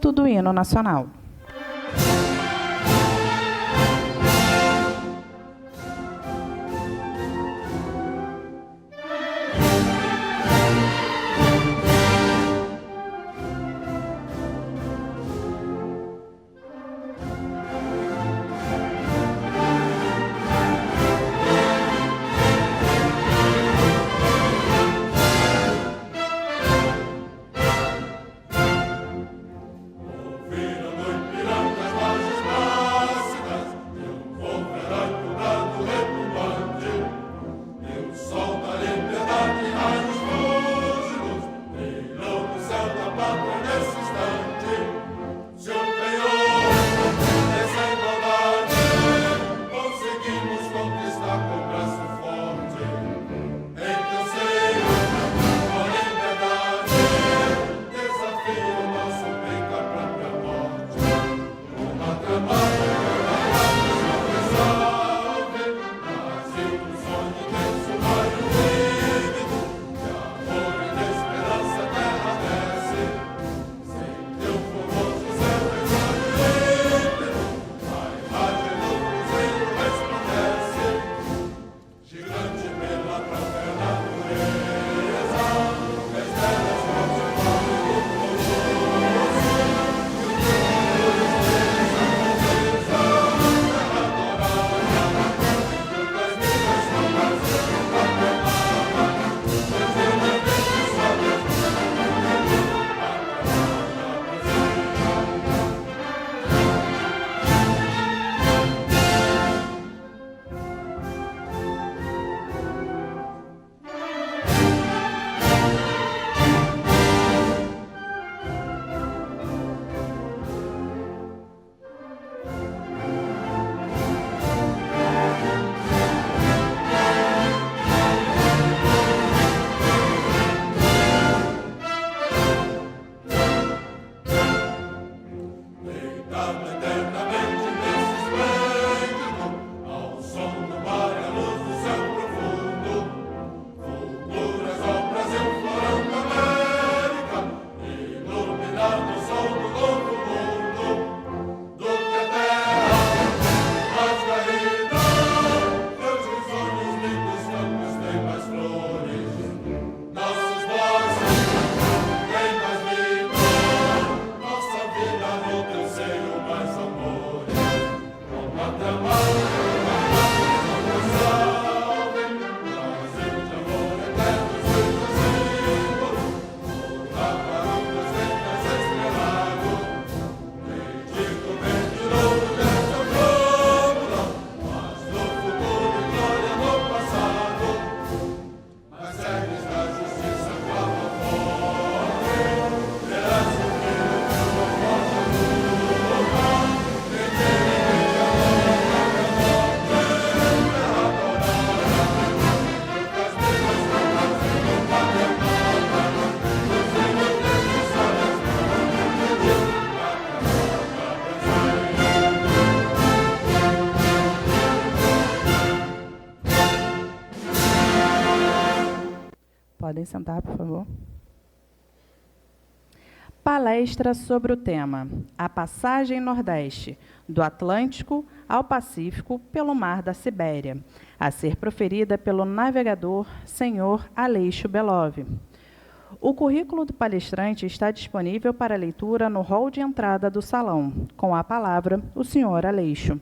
Canto do Hino Nacional. Podem sentar, por favor. Palestra sobre o tema A Passagem Nordeste, do Atlântico ao Pacífico pelo Mar da Sibéria, a ser proferida pelo navegador Senhor Aleixo Belov. O currículo do palestrante está disponível para leitura no hall de entrada do salão. Com a palavra, o senhor Aleixo.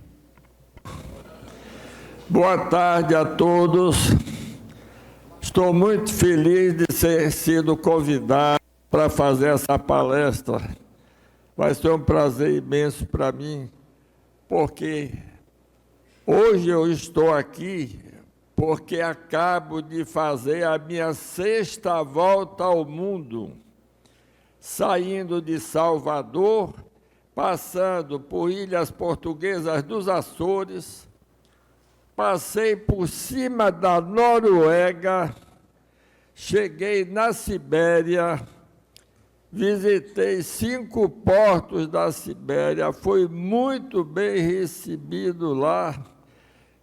Boa tarde a todos. Estou muito feliz de ter sido convidado para fazer essa palestra. Vai ser um prazer imenso para mim, porque hoje eu estou aqui porque acabo de fazer a minha 6ª volta ao mundo, saindo de Salvador, passando por Ilhas Portuguesas dos Açores, passei por cima da Noruega, cheguei na Sibéria, visitei 5 portos da Sibéria, fui muito bem recebido lá,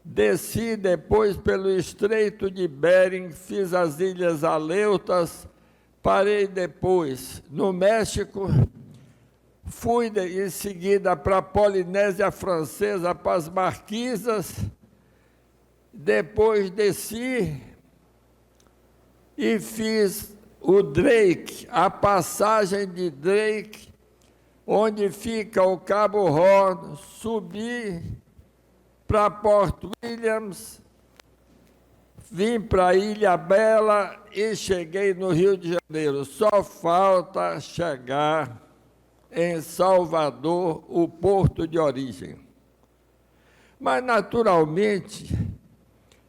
desci depois pelo Estreito de Bering, fiz as Ilhas Aleutas, parei depois no México, fui em seguida para a Polinésia Francesa, para as Marquesas, depois desci e fiz o Drake, a passagem de Drake, onde fica o Cabo Horn, subi para Port Williams, vim para Ilha Bela e cheguei no Rio de Janeiro. Só falta chegar em Salvador, o porto de origem. Mas, naturalmente,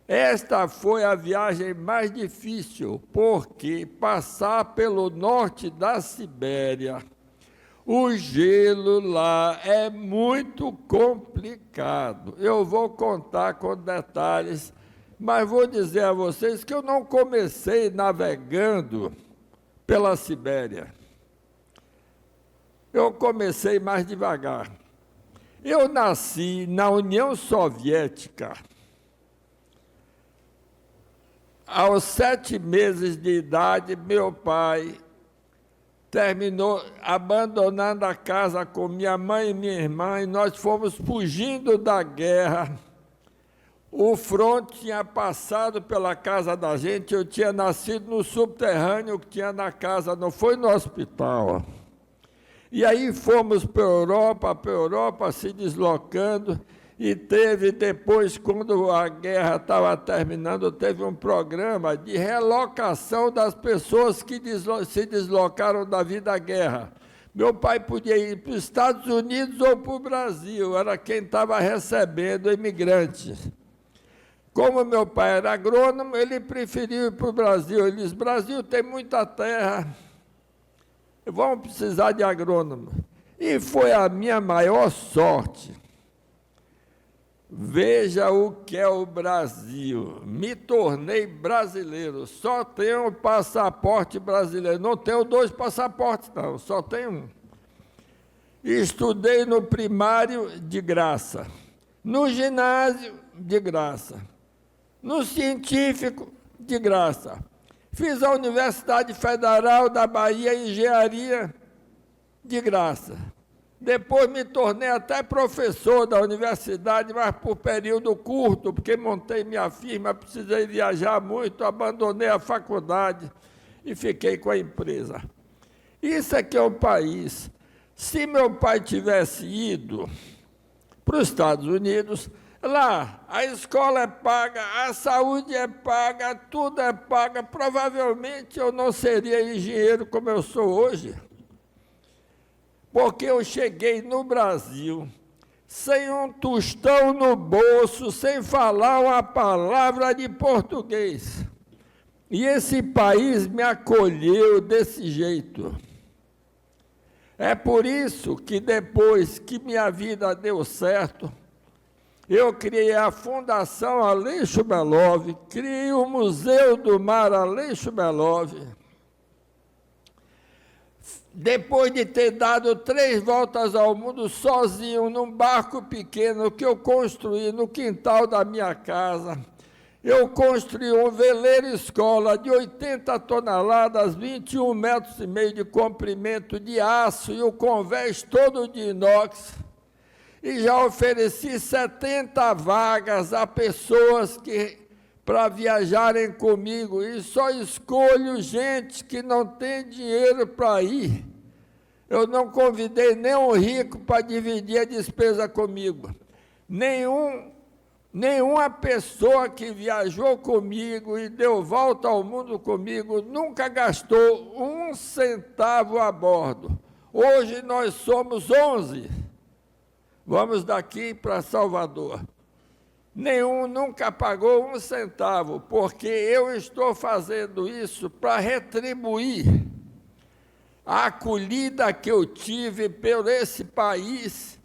esta foi a viagem mais difícil, porque passar pelo norte da Sibéria, o gelo lá é muito complicado. Eu vou contar com detalhes, mas vou dizer a vocês que eu não comecei navegando pela Sibéria. Eu comecei mais devagar. Eu nasci na União Soviética. Aos 7 meses de idade, meu pai terminou abandonando a casa com minha mãe e minha irmã, e nós fomos fugindo da guerra. O fronte tinha passado pela casa da gente, eu tinha nascido no subterrâneo que tinha na casa, não foi no hospital. E aí fomos para a Europa se deslocando, e teve depois, quando a guerra estava terminando, teve um programa de relocação das pessoas que se deslocaram devido da guerra. Meu pai podia ir para os Estados Unidos ou para o Brasil, era quem estava recebendo imigrantes. Como meu pai era agrônomo, ele preferiu ir para o Brasil. Ele disse: Brasil tem muita terra, vamos precisar de agrônomo. E foi a minha maior sorte. Veja o que é o Brasil. Me tornei brasileiro, só tenho passaporte brasileiro. Não tenho 2 passaportes, não, só tenho um. Estudei no primário de graça, no ginásio de graça, no científico de graça. Fiz a Universidade Federal da Bahia, Engenharia de graça. Depois me tornei até professor da universidade, mas por período curto, porque montei minha firma, precisei viajar muito, abandonei a faculdade e fiquei com a empresa. Isso aqui é o país. Se meu pai tivesse ido para os Estados Unidos, lá a escola é paga, a saúde é paga, tudo é paga, provavelmente eu não seria engenheiro como eu sou hoje. Porque eu cheguei no Brasil sem um tostão no bolso, sem falar uma palavra de português. E esse país me acolheu desse jeito. É por isso que depois que minha vida deu certo, eu criei a Fundação Aleixo Belov, criei o Museu do Mar Aleixo Belov. Depois de ter dado 3 voltas ao mundo sozinho, num barco pequeno que eu construí no quintal da minha casa, eu construí um veleiro escola de 80 toneladas, 21 metros e meio de comprimento, de aço, e o convés todo de inox, e já ofereci 70 vagas a pessoas para viajarem comigo, e só escolho gente que não tem dinheiro para ir. Eu não convidei nenhum rico para dividir a despesa comigo. Nenhuma pessoa que viajou comigo e deu volta ao mundo comigo nunca gastou 1 centavo a bordo. Hoje nós somos 11. Vamos daqui para Salvador. Nenhum nunca pagou 1 centavo, porque eu estou fazendo isso para retribuir a acolhida que eu tive por esse país,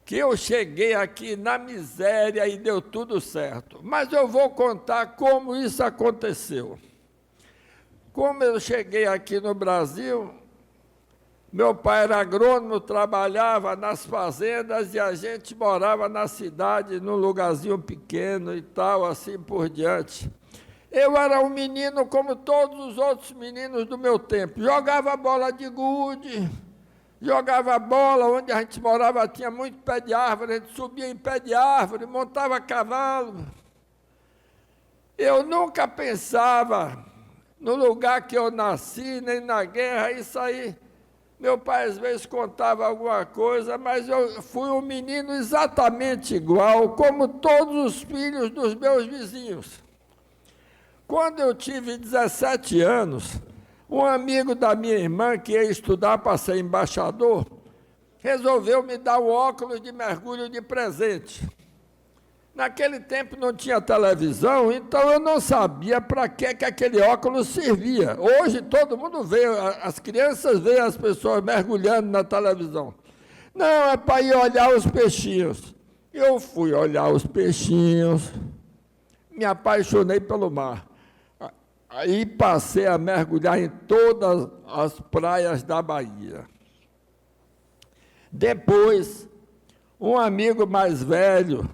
que eu cheguei aqui na miséria e deu tudo certo. Mas eu vou contar como isso aconteceu. Como eu cheguei aqui no Brasil, meu pai era agrônomo, trabalhava nas fazendas e a gente morava na cidade, num lugarzinho pequeno e tal, assim por diante. Eu era um menino como todos os outros meninos do meu tempo. Jogava bola de gude, jogava bola, onde a gente morava tinha muito pé de árvore, a gente subia em pé de árvore, montava cavalo. Eu nunca pensava no lugar que eu nasci, nem na guerra, isso aí. Meu pai às vezes contava alguma coisa, mas eu fui um menino exatamente igual, como todos os filhos dos meus vizinhos. Quando eu tive 17 anos, um amigo da minha irmã, que ia estudar para ser embaixador, resolveu me dar um óculos de mergulho de presente. Naquele tempo não tinha televisão, então eu não sabia para que aquele óculos servia. Hoje todo mundo vê, as crianças veem as pessoas mergulhando na televisão. Não, é para ir olhar os peixinhos. Eu fui olhar os peixinhos, me apaixonei pelo mar. Aí passei a mergulhar em todas as praias da Bahia. Depois, um amigo mais velho,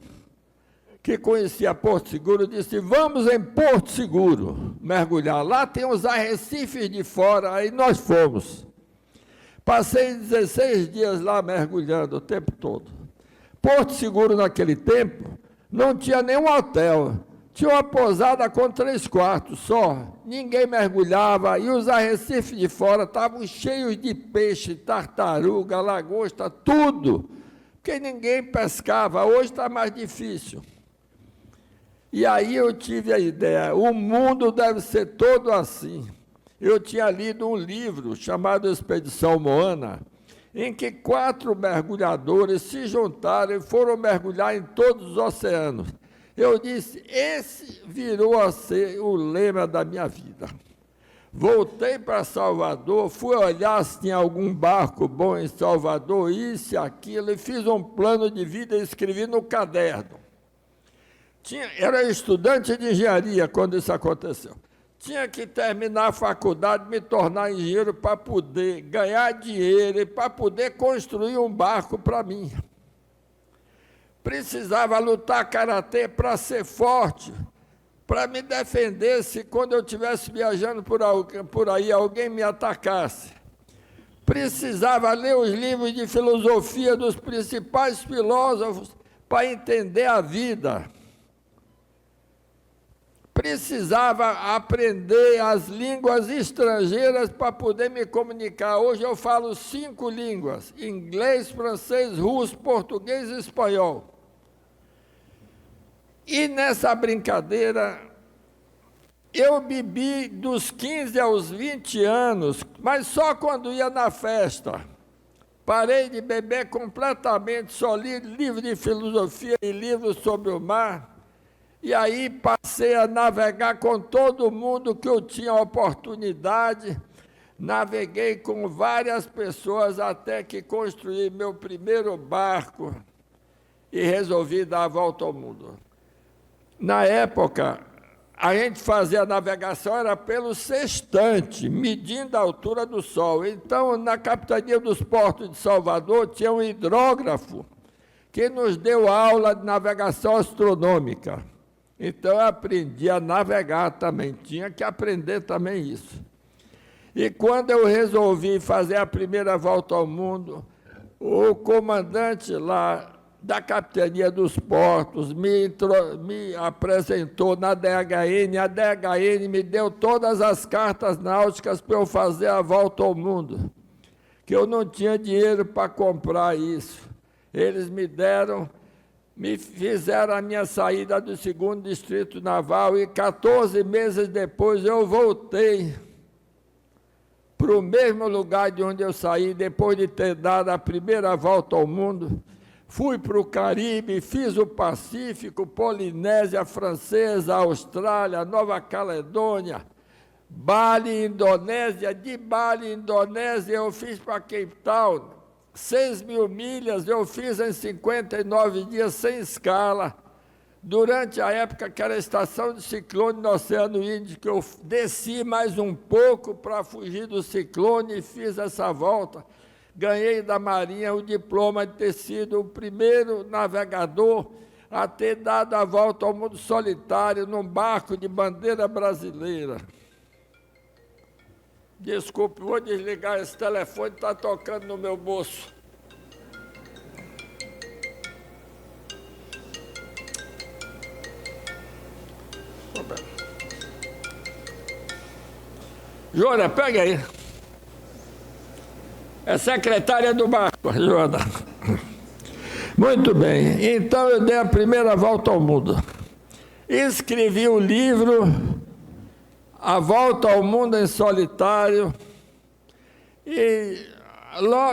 que conhecia Porto Seguro, disse, vamos em Porto Seguro mergulhar. Lá tem os arrecifes de fora, aí nós fomos. Passei 16 dias lá mergulhando o tempo todo. Porto Seguro, naquele tempo, não tinha nenhum hotel. Tinha uma pousada com 3 quartos só. Ninguém mergulhava e os arrecifes de fora estavam cheios de peixe, tartaruga, lagosta, tudo. Porque ninguém pescava. Hoje está mais difícil. E aí eu tive a ideia, o mundo deve ser todo assim. Eu tinha lido um livro chamado Expedição Moana, em que 4 mergulhadores se juntaram e foram mergulhar em todos os oceanos. Eu disse, esse virou a ser o lema da minha vida. Voltei para Salvador, fui olhar se tinha algum barco bom em Salvador, isso e aquilo, e fiz um plano de vida e escrevi no caderno. Era estudante de engenharia quando isso aconteceu. Tinha que terminar a faculdade, me tornar engenheiro para poder ganhar dinheiro e para poder construir um barco para mim. Precisava lutar karatê para ser forte, para me defender se quando eu estivesse viajando por aí alguém me atacasse. Precisava ler os livros de filosofia dos principais filósofos para entender a vida. Precisava aprender as línguas estrangeiras para poder me comunicar. Hoje eu falo 5 línguas, inglês, francês, russo, português e espanhol. E nessa brincadeira, eu bebi dos 15 aos 20 anos, mas só quando ia na festa. Parei de beber completamente, só li livros de filosofia e livros sobre o mar. E aí passei a navegar com todo mundo que eu tinha oportunidade. Naveguei com várias pessoas até que construí meu primeiro barco e resolvi dar a volta ao mundo. Na época, a gente fazia a navegação, era pelo sextante, medindo a altura do sol. Então, na Capitania dos Portos de Salvador, tinha um hidrógrafo que nos deu aula de navegação astronômica. Então, eu aprendi a navegar também, tinha que aprender também isso. E quando eu resolvi fazer a primeira volta ao mundo, o comandante lá da Capitania dos Portos me apresentou na DHN, a DHN me deu todas as cartas náuticas para eu fazer a volta ao mundo, que eu não tinha dinheiro para comprar isso. Eles me deram, me fizeram a minha saída do 2º Distrito Naval e 14 meses depois eu voltei para o mesmo lugar de onde eu saí, depois de ter dado a primeira volta ao mundo. Fui para o Caribe, fiz o Pacífico, Polinésia Francesa, Austrália, Nova Caledônia, Bali, Indonésia. De Bali, Indonésia, eu fiz para Cape Town. 6.000 milhas eu fiz em 59 dias sem escala. Durante a época que era a estação de ciclone no Oceano Índico, eu desci mais um pouco para fugir do ciclone e fiz essa volta. Ganhei da Marinha o diploma de ter sido o primeiro navegador a ter dado a volta ao mundo solitário num barco de bandeira brasileira. Desculpe, vou desligar esse telefone, está tocando no meu bolso. Jona, pega aí. É secretária do barco, Jona. Muito bem, então eu dei a primeira volta ao mundo. Escrevi o livro A Volta ao Mundo em Solitário e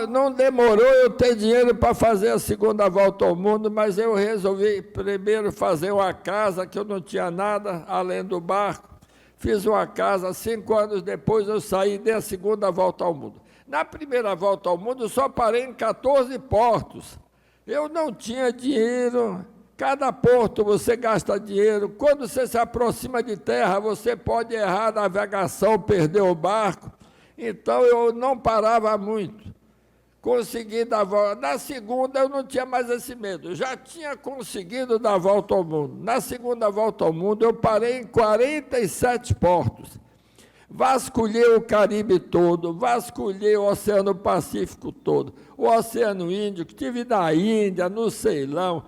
não demorou eu ter dinheiro para fazer a segunda volta ao mundo, mas eu resolvi primeiro fazer uma casa, que eu não tinha nada além do barco. Fiz uma casa, 5 anos depois eu saí da segunda volta ao mundo. Na primeira volta ao mundo eu só parei em 14 portos. Eu não tinha dinheiro. Cada porto você gasta dinheiro. Quando você se aproxima de terra, você pode errar a navegação, perder o barco. Então, eu não parava muito. Consegui dar a volta. Na segunda, eu não tinha mais esse medo. Eu já tinha conseguido dar a volta ao mundo. Na segunda volta ao mundo, eu parei em 47 portos. Vasculhei o Caribe todo, vasculhei o Oceano Pacífico todo, o Oceano Índico, estive na Índia, no Ceilão,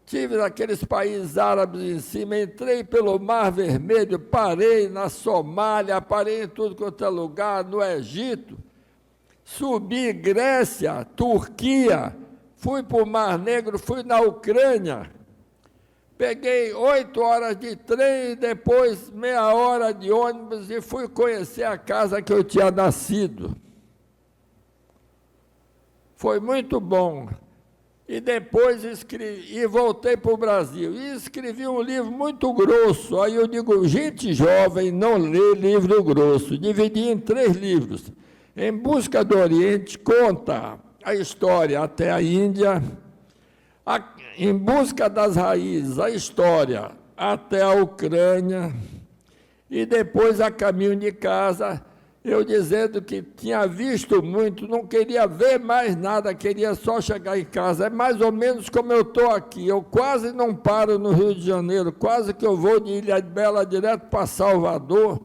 estive naqueles países árabes em cima, entrei pelo Mar Vermelho, parei na Somália, parei em tudo quanto é lugar, no Egito, subi Grécia, Turquia, fui para o Mar Negro, fui na Ucrânia, peguei 8 horas de trem, depois meia hora de ônibus e fui conhecer a casa que eu tinha nascido. Foi muito bom. E depois voltei para o Brasil. E escrevi um livro muito grosso. Aí eu digo, gente jovem não lê livro grosso. Dividi em 3 livros. Em Busca do Oriente, conta a história até a Índia. Em Busca das Raízes, a história até a Ucrânia, e depois A Caminho de Casa, eu dizendo que tinha visto muito, não queria ver mais nada, queria só chegar em casa. É mais ou menos como eu estou aqui, eu quase não paro no Rio de Janeiro, quase que eu vou de Ilhabela direto para Salvador,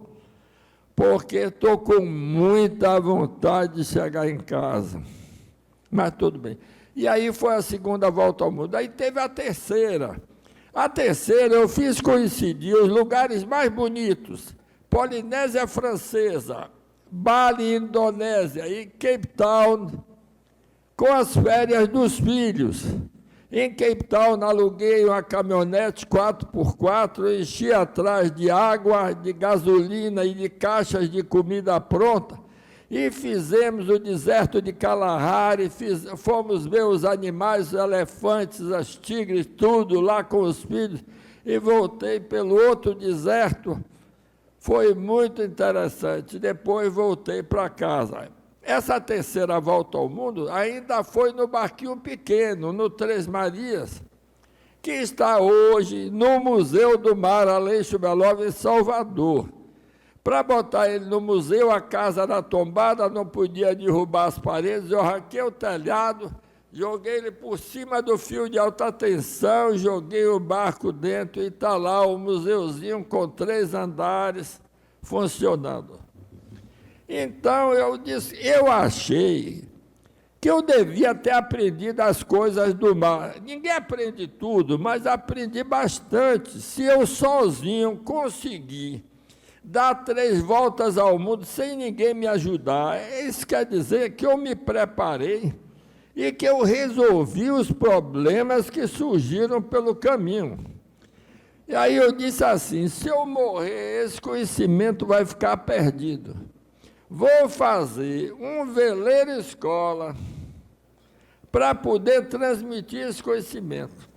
porque estou com muita vontade de chegar em casa. Mas tudo bem. E aí foi a segunda volta ao mundo. Aí teve a terceira. A terceira eu fiz coincidir os lugares mais bonitos. Polinésia Francesa, Bali, Indonésia e Cape Town, com as férias dos filhos. Em Cape Town aluguei uma caminhonete 4x4, enchi atrás de água, de gasolina e de caixas de comida pronta. E fizemos o deserto de Kalahari, fomos ver os animais, os elefantes, as tigres, tudo lá com os filhos, e voltei pelo outro deserto. Foi muito interessante. Depois voltei para casa. Essa terceira volta ao mundo ainda foi no barquinho pequeno, no Três Marias, que está hoje no Museu do Mar Aleixo Belov, em Salvador. Para botar ele no museu, a casa era tombada, não podia derrubar as paredes, eu arranquei o telhado, joguei ele por cima do fio de alta tensão, joguei o barco dentro e está lá o museuzinho com 3 andares funcionando. Então, eu achei que eu devia ter aprendido as coisas do mar. Ninguém aprende tudo, mas aprendi bastante. Se eu sozinho conseguir dar 3 voltas ao mundo sem ninguém me ajudar, isso quer dizer que eu me preparei e que eu resolvi os problemas que surgiram pelo caminho. E aí eu disse assim, se eu morrer, esse conhecimento vai ficar perdido. Vou fazer um veleiro escola para poder transmitir esse conhecimento.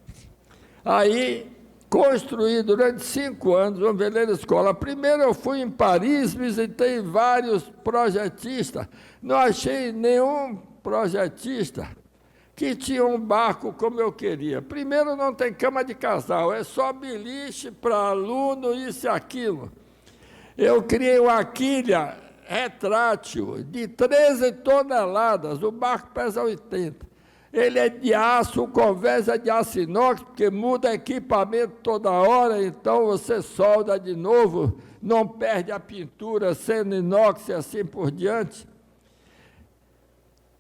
Aí construí durante 5 anos um veleiro escola. Primeiro eu fui em Paris, visitei vários projetistas, não achei nenhum projetista que tinha um barco como eu queria. Primeiro, não tem cama de casal, é só beliche para aluno, isso e aquilo. Eu criei uma quilha retrátil de 13 toneladas, o barco pesa 80. Ele é de aço, o convés é de aço inox, porque muda equipamento toda hora, então você solda de novo, não perde a pintura sendo inox e assim por diante.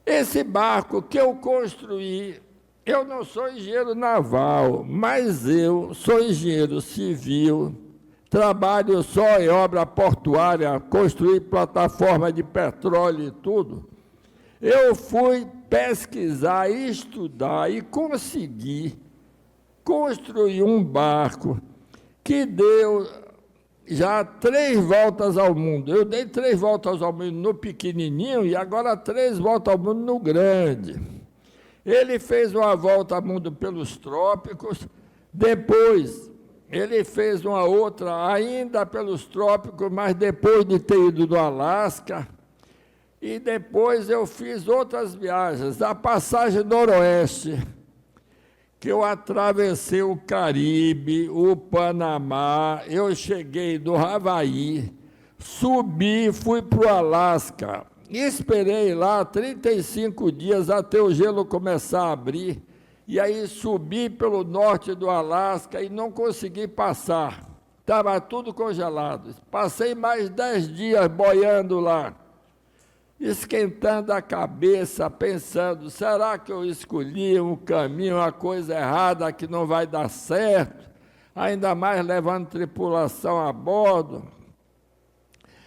Esse barco que eu construí, eu não sou engenheiro naval, mas eu sou engenheiro civil, trabalho só em obra portuária, construir plataforma de petróleo e tudo. Eu fui pesquisar, estudar e consegui construir um barco que deu já 3 voltas ao mundo. Eu dei 3 voltas ao mundo no pequenininho e agora 3 voltas ao mundo no grande. Ele fez uma volta ao mundo pelos trópicos, depois ele fez uma outra ainda pelos trópicos, mas depois de ter ido do Alasca. E depois eu fiz outras viagens, a passagem noroeste, que eu atravessei o Caribe, o Panamá, eu cheguei do Havaí, subi, fui para o Alasca, esperei lá 35 dias até o gelo começar a abrir, e aí subi pelo norte do Alasca e não consegui passar, estava tudo congelado. Passei mais 10 dias boiando lá, esquentando a cabeça, pensando, será que eu escolhi um caminho, uma coisa errada que não vai dar certo? Ainda mais levando tripulação a bordo.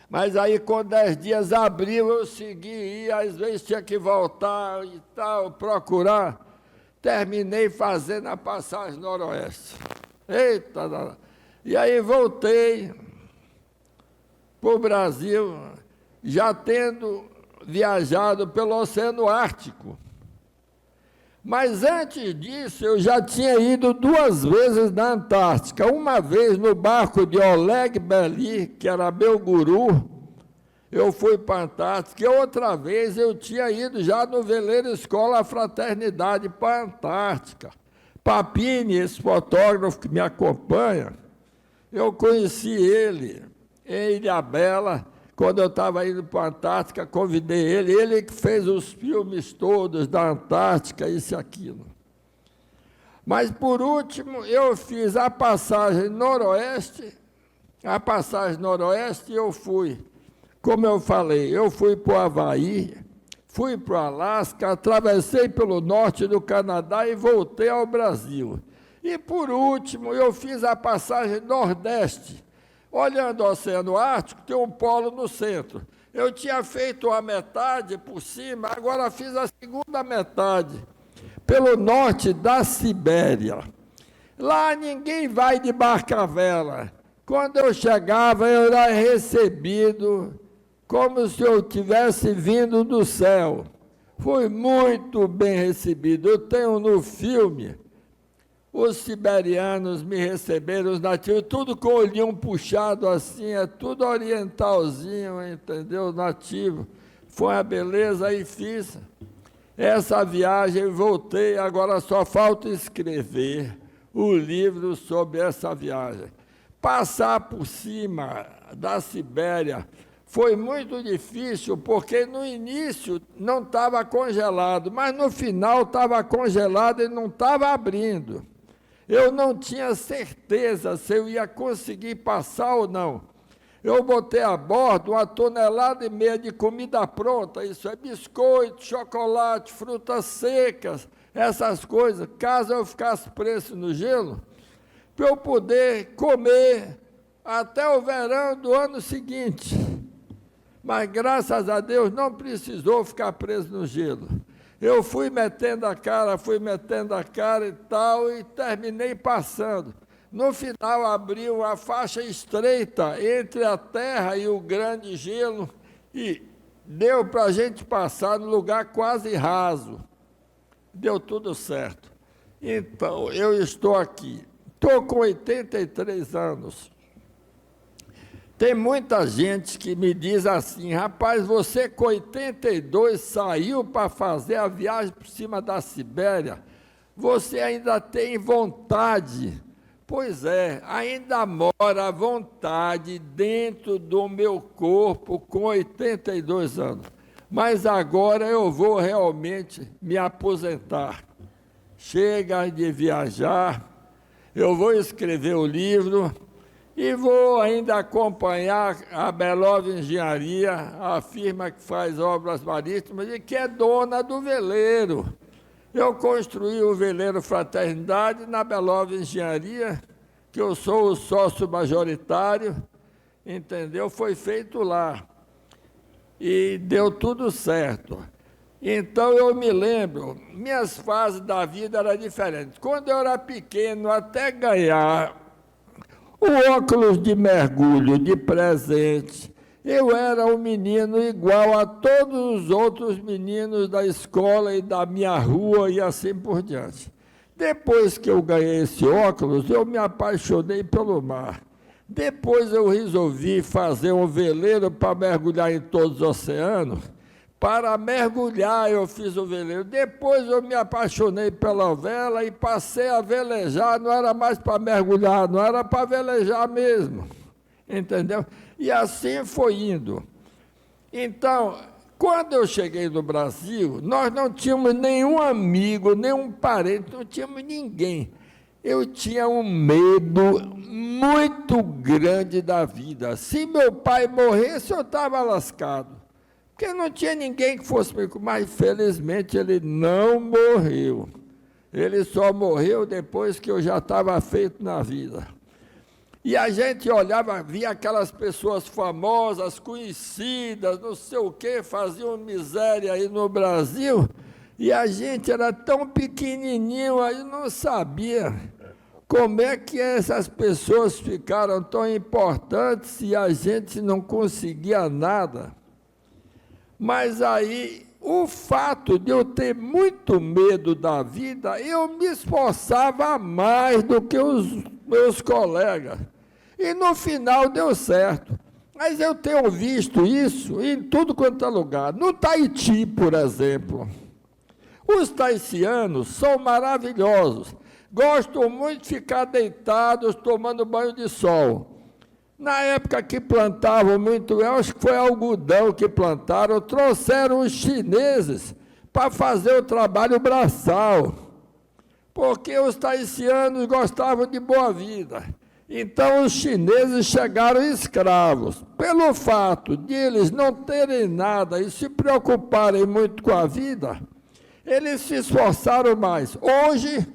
Mas aí, com 10 dias abriu, eu segui, e às vezes tinha que voltar e tal, procurar. Terminei fazendo a passagem noroeste. Eita! E aí voltei para o Brasil, já tendo viajado pelo Oceano Ártico. Mas antes disso, eu já tinha ido 2 vezes na Antártica. Uma vez no barco de Oleg Belly, que era meu guru, eu fui para a Antártica, e outra vez eu tinha ido já no veleiro Escola Fraternidade para a Antártica. Papini, esse fotógrafo que me acompanha, eu conheci ele em Ilhabela. Quando eu estava indo para a Antártica, convidei ele que fez os filmes todos da Antártica, isso e aquilo. Mas, por último, eu fiz a passagem noroeste, eu fui, como eu falei, eu fui para o Havaí, fui para o Alasca, atravessei pelo norte do Canadá e voltei ao Brasil. E, por último, eu fiz a passagem nordeste. Olhando o Oceano Ártico, tem um polo no centro. Eu tinha feito a metade por cima, agora fiz a segunda metade, pelo norte da Sibéria. Lá ninguém vai de barca-vela. Quando eu chegava, eu era recebido como se eu tivesse vindo do céu. Fui muito bem recebido. Eu tenho no filme, os siberianos me receberam, os nativos, tudo com o olhinho puxado assim, é tudo orientalzinho, entendeu? Nativo. Foi uma beleza, aí fiz essa viagem, voltei, agora só falta escrever o livro sobre essa viagem. Passar por cima da Sibéria foi muito difícil, porque no início não estava congelado, mas no final estava congelado e não estava abrindo. Eu não tinha certeza se eu ia conseguir passar ou não. Eu botei a bordo 1,5 toneladas de comida pronta, isso é biscoito, chocolate, frutas secas, essas coisas, caso eu ficasse preso no gelo, para eu poder comer até o verão do ano seguinte. Mas, graças a Deus, não precisou ficar preso no gelo. Eu fui metendo a cara e tal, e terminei passando. No final, abriu a faixa estreita entre a terra e o grande gelo, e deu para a gente passar no lugar quase raso. Deu tudo certo. Então, eu estou aqui. Estou com 83 anos. Tem muita gente que me diz assim, rapaz, você com 82 saiu para fazer a viagem por cima da Sibéria, você ainda tem vontade? Pois é, ainda mora a vontade dentro do meu corpo com 82 anos. mas agora eu vou realmente me aposentar. Chega de viajar, eu vou escrever o livro e vou ainda acompanhar a Belov Engenharia, a firma que faz obras marítimas e que é dona do veleiro. Eu construí o veleiro Fraternidade na Belov Engenharia, que eu sou o sócio majoritário, entendeu? Foi feito lá e deu tudo certo. Então, eu me lembro, minhas fases da vida eram diferentes. Quando eu era pequeno, até ganhar o óculos de mergulho de presente, eu era um menino igual a todos os outros meninos da escola e da minha rua e assim por diante. Depois que eu ganhei esse óculos, eu me apaixonei pelo mar. Depois eu resolvi fazer um veleiro para mergulhar em todos os oceanos. Para mergulhar eu fiz o veleiro. Depois eu me apaixonei pela vela e passei a velejar. Não era mais para mergulhar, não era para velejar mesmo. Entendeu? E assim foi indo. Então, quando eu cheguei no Brasil, nós não tínhamos nenhum amigo, nenhum parente, não tínhamos ninguém. Eu tinha um medo muito grande da vida. Se meu pai morresse, eu estava lascado. Porque não tinha ninguém que fosse me... Mas, felizmente, ele não morreu. Ele só morreu depois que eu já estava feito na vida. E a gente olhava, via aquelas pessoas famosas, conhecidas, não sei o quê, faziam miséria aí no Brasil, e a gente era tão pequenininho, aí não sabia como é que essas pessoas ficaram tão importantes e a gente não conseguia nada. Mas aí, o fato de eu ter muito medo da vida, eu me esforçava mais do que os meus colegas. E no final deu certo. Mas eu tenho visto isso em tudo quanto é lugar. No Tahiti, por exemplo. Os tahitianos são maravilhosos. Gostam muito de ficar deitados, tomando banho de sol. Na época que plantavam muito, eu acho que foi algodão que plantaram, trouxeram os chineses para fazer o trabalho braçal, porque os tahitianos gostavam de boa vida. Então, os chineses chegaram escravos. Pelo fato de eles não terem nada e se preocuparem muito com a vida, eles se esforçaram mais. Hoje,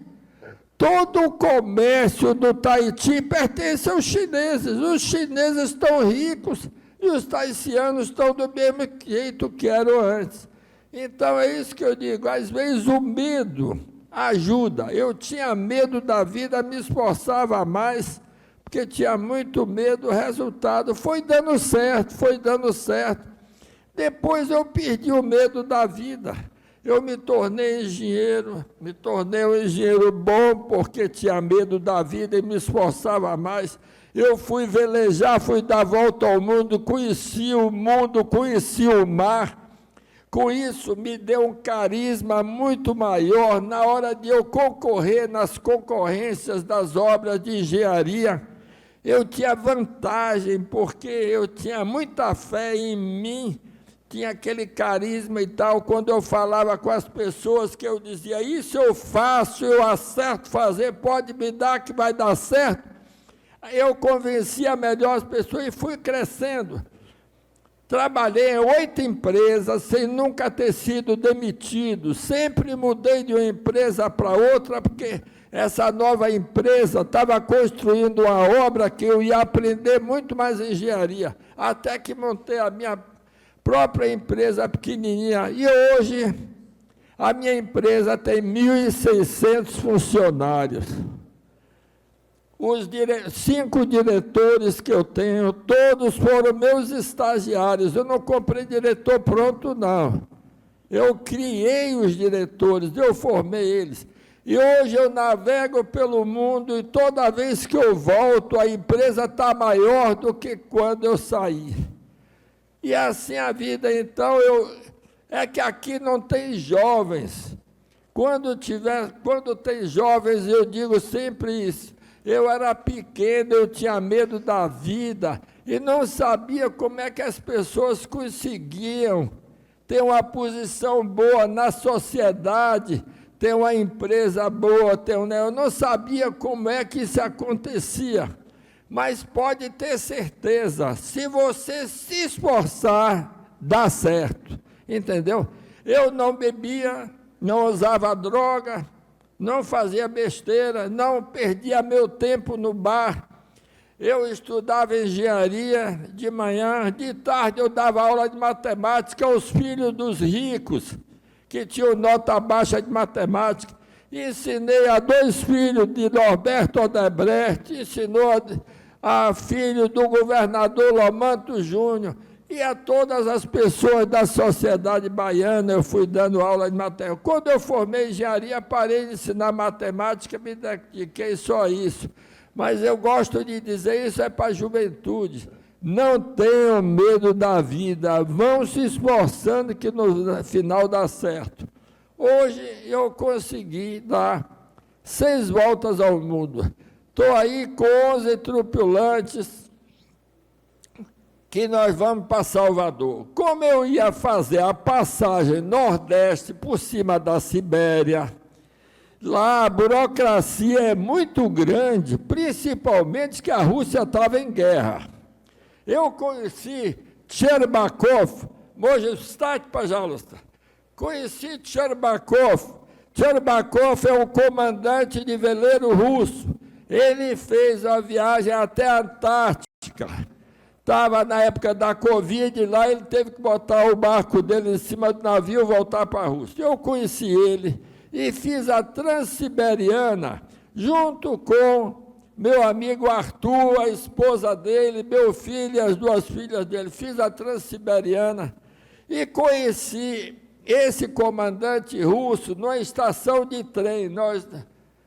todo o comércio do Tahiti pertence aos chineses. Os chineses estão ricos e os tahitianos estão do mesmo jeito que eram antes. Então, é isso que eu digo. Às vezes, o medo ajuda. Eu tinha medo da vida, me esforçava mais, porque tinha muito medo. O resultado foi dando certo, foi dando certo. Depois, eu perdi o medo da vida. Eu me tornei engenheiro, me tornei um engenheiro bom, porque tinha medo da vida e me esforçava mais. Eu fui velejar, fui dar volta ao mundo, conheci o mar. Com isso, me deu um carisma muito maior na hora de eu concorrer nas concorrências das obras de engenharia. Eu tinha vantagem, porque eu tinha muita fé em mim, tinha aquele carisma e tal. Quando eu falava com as pessoas, que eu dizia, isso eu faço, eu acerto fazer, pode me dar que vai dar certo. Eu convencia melhor as pessoas e fui crescendo. Trabalhei em 8 empresas sem nunca ter sido demitido. Sempre mudei de uma empresa para outra, porque essa nova empresa estava construindo uma obra que eu ia aprender muito mais engenharia, até que montei a minha própria empresa pequenininha. E hoje, a minha empresa tem 1.600 funcionários. Os 5 diretores que eu tenho, todos foram meus estagiários. Eu não comprei diretor pronto, não. Eu criei os diretores, eu formei eles. E hoje eu navego pelo mundo e toda vez que eu volto, a empresa está maior do que quando eu saí. E assim a vida, então, é que aqui não tem jovens. Quando tem jovens, eu digo sempre isso. Eu era pequeno, eu tinha medo da vida e não sabia como é que as pessoas conseguiam tem uma posição boa na sociedade, tem uma empresa boa, eu não sabia como é que isso acontecia, mas pode ter certeza, se você se esforçar, dá certo, entendeu? Eu não bebia, não usava droga, não fazia besteira, não perdia meu tempo no bar. Eu estudava engenharia de manhã, de tarde eu dava aula de matemática aos filhos dos ricos, que tinham nota baixa de matemática. Ensinei a 2 filhos de Norberto Odebrecht, ensinou a filho do governador Lomanto Júnior, e a todas as pessoas da sociedade baiana eu fui dando aula de matemática. Quando eu formei em engenharia, parei de ensinar matemática, me dediquei só a isso. Mas eu gosto de dizer, isso é para a juventude. Não tenham medo da vida, vão se esforçando que no final dá certo. Hoje eu consegui dar 6 voltas ao mundo. Estou aí com 11 tripulantes que nós vamos para Salvador. Como eu ia fazer a passagem nordeste por cima da Sibéria, lá a burocracia é muito grande, principalmente que a Rússia estava em guerra. Eu conheci Tcherbakov, conheci Tcherbakov. Tcherbakov é um comandante de veleiro russo. Ele fez a viagem até a Antártica. Estava na época da Covid, lá ele teve que botar o barco dele em cima do navio e voltar para a Rússia. Eu conheci ele e fiz a Transiberiana, junto com meu amigo Arthur, a esposa dele, meu filho e as 2 filhas dele. Fiz a Transiberiana e conheci esse comandante russo numa estação de trem. Nós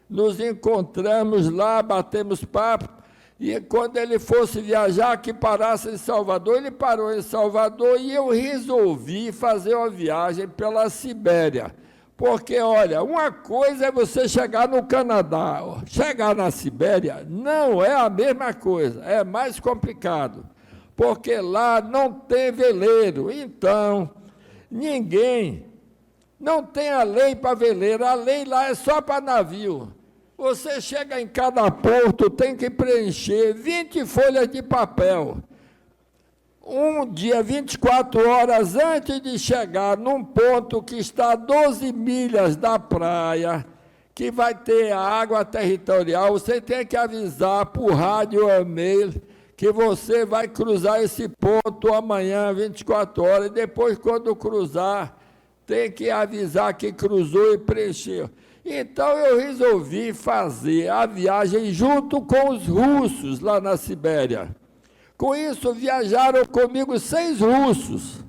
nos encontramos lá, batemos papo, e quando ele fosse viajar, que parasse em Salvador, ele parou em Salvador e eu resolvi fazer uma viagem pela Sibéria. Porque, olha, uma coisa é você chegar no Canadá, chegar na Sibéria não é a mesma coisa, é mais complicado, porque lá não tem veleiro, então não tem a lei para veleiro, a lei lá é só para navio. Você chega em cada porto, tem que preencher 20 folhas de papel. Um dia, 24 horas antes de chegar num ponto que está a 12 milhas da praia, que vai ter a água territorial, você tem que avisar por rádio ou e-mail que você vai cruzar esse ponto amanhã, 24 horas, e depois, quando cruzar, tem que avisar que cruzou e preencheu. Então, eu resolvi fazer a viagem junto com os russos lá na Sibéria. Com isso, viajaram comigo 6 russos,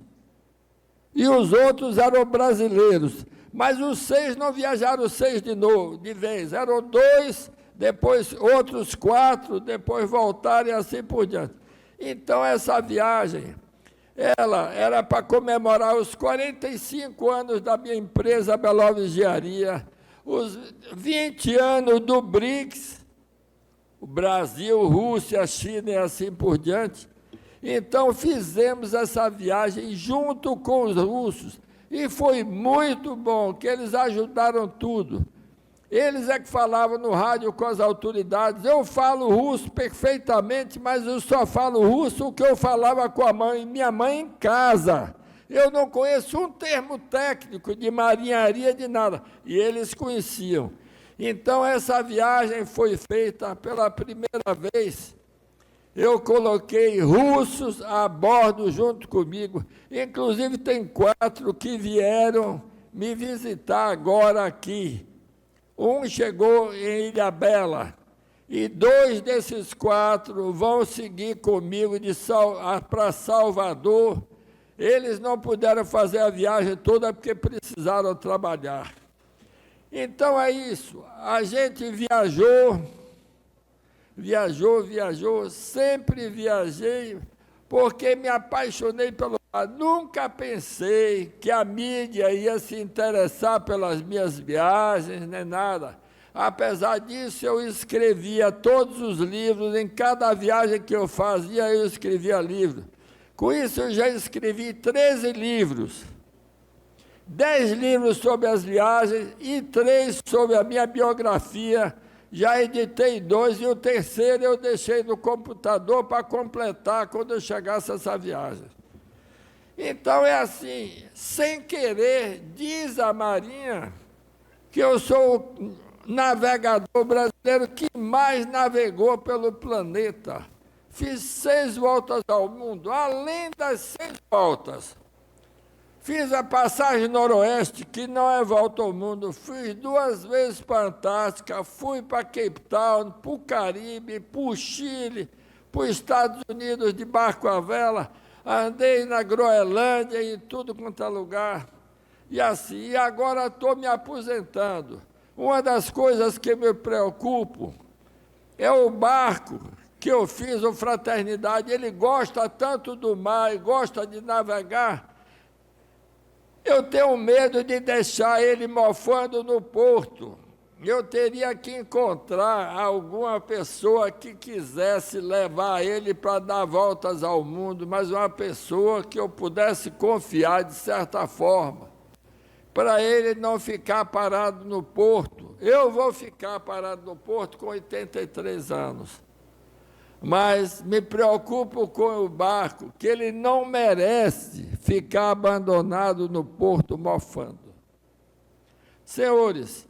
e os outros eram brasileiros, mas os 6 não viajaram 6 de vez, eram 2, depois outros 4, depois voltaram e assim por diante. Então, essa viagem, ela era para comemorar os 45 anos da minha empresa Belov Engenharia, os 20 anos do BRICS, o Brasil, Rússia, China e assim por diante. Então, fizemos essa viagem junto com os russos, e foi muito bom, que eles ajudaram tudo. Eles é que falavam no rádio com as autoridades. Eu falo russo perfeitamente, mas eu só falo russo o que eu falava com a minha mãe em casa. Eu não conheço um termo técnico de marinharia, de nada, e eles conheciam. Então, essa viagem foi feita pela primeira vez. Eu coloquei russos a bordo junto comigo. Inclusive, tem 4 que vieram me visitar agora aqui. Um chegou em Ilhabela, e 2 desses 4 vão seguir comigo para Salvador. Eles não puderam fazer a viagem toda porque precisaram trabalhar. Então é isso, a gente viajou, sempre viajei, porque me apaixonei pelo mar. Nunca pensei que a mídia ia se interessar pelas minhas viagens, nem nada. Apesar disso, eu escrevia todos os livros, em cada viagem que eu fazia, eu escrevia livro. Com isso, eu já escrevi 13 livros. 10 livros sobre as viagens e 3 sobre a minha biografia. Já editei 2 e o terceiro eu deixei no computador para completar quando eu chegasse a essa viagem. Então é assim, sem querer, diz a Marinha que eu sou o navegador brasileiro que mais navegou pelo planeta. Fiz 6 voltas ao mundo, além das 6 voltas. Fiz a passagem noroeste, que não é volta ao mundo. Fui 2 vezes para a Antártica, fui para Cape Town, para o Caribe, para o Chile, para os Estados Unidos de barco à vela. Andei na Groenlândia e tudo quanto é lugar. E assim, e agora estou me aposentando. Uma das coisas que me preocupo é o barco que eu fiz, o Fraternidade. Ele gosta tanto do mar e gosta de navegar. Eu tenho medo de deixar ele mofando no porto. Eu teria que encontrar alguma pessoa que quisesse levar ele para dar voltas ao mundo, mas uma pessoa que eu pudesse confiar de certa forma, para ele não ficar parado no porto. Eu vou ficar parado no porto com 83 anos. Mas me preocupo com o barco, que ele não merece ficar abandonado no porto mofando. Senhores,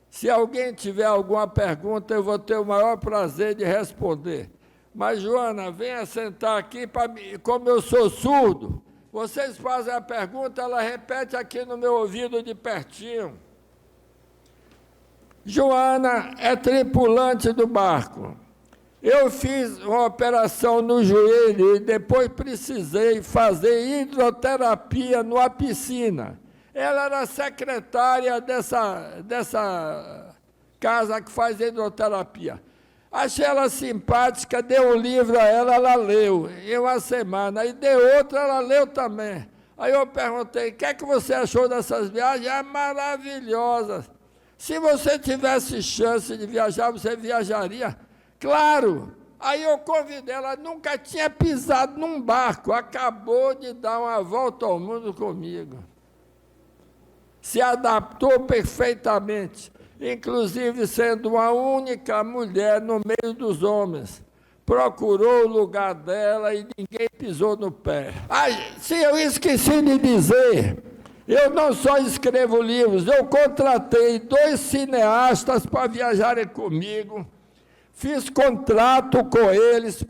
se alguém tiver alguma pergunta, eu vou ter o maior prazer de responder. Mas, Joana, venha sentar aqui, como eu sou surdo, vocês fazem a pergunta, ela repete aqui no meu ouvido de pertinho. Joana é tripulante do barco. Eu fiz uma operação no joelho e depois precisei fazer hidroterapia numa piscina. Ela era secretária dessa casa que faz hidroterapia. Achei ela simpática, dei um livro a ela, ela leu em uma semana. E dei outro, ela leu também. Aí eu perguntei, o que é que você achou dessas viagens? É maravilhosas. Se você tivesse chance de viajar, você viajaria? Claro, aí eu convidei, ela nunca tinha pisado num barco, acabou de dar uma volta ao mundo comigo. Se adaptou perfeitamente, inclusive sendo uma única mulher no meio dos homens. Procurou o lugar dela e ninguém pisou no pé. Se eu esqueci de dizer, eu não só escrevo livros, eu contratei 2 cineastas para viajarem comigo. Fiz contrato com eles,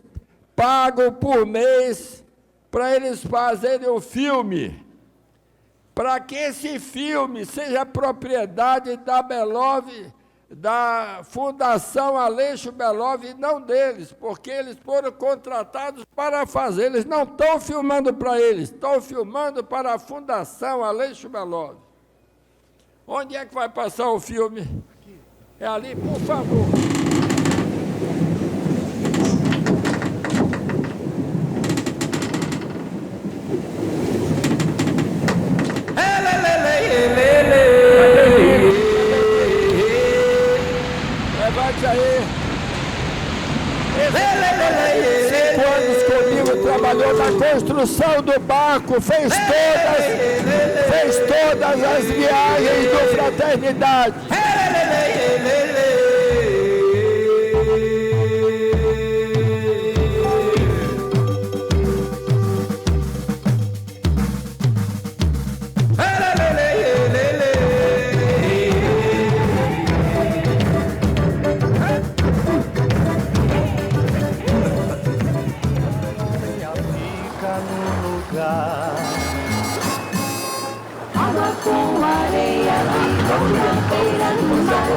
pago por mês, para eles fazerem o filme, para que esse filme seja propriedade da Belov, da Fundação Aleixo Belov, e não deles, porque eles foram contratados para fazer. Eles não estão filmando para eles, estão filmando para a Fundação Aleixo Belov. Onde é que vai passar o filme? É ali, por favor. Levante aí. 5 anos comigo, trabalhou na construção do barco, fez todas as viagens do Fraternidade. Água com areia, vida na beira do mar.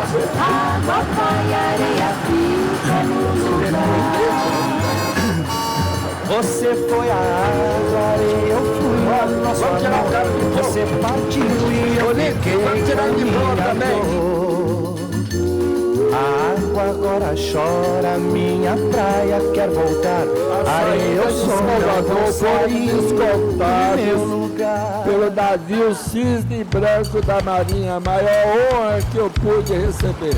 Água cai, areia fica no lugar. Você foi a água, eu fui a nossa amor. Você partiu e eu fiquei na minha dor. A água agora chora, minha praia quer voltar. Areia, eu sou Salvador, foi escoltado meu lugar pelo navio Cisne Branco da Marinha, a maior honra que eu pude receber.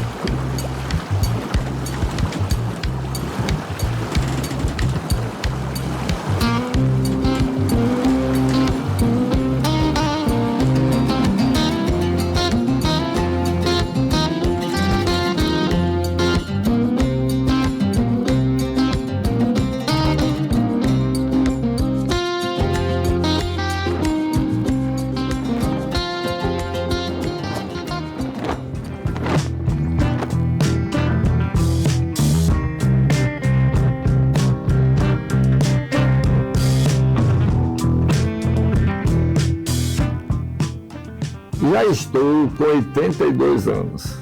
Já estou com 82 anos,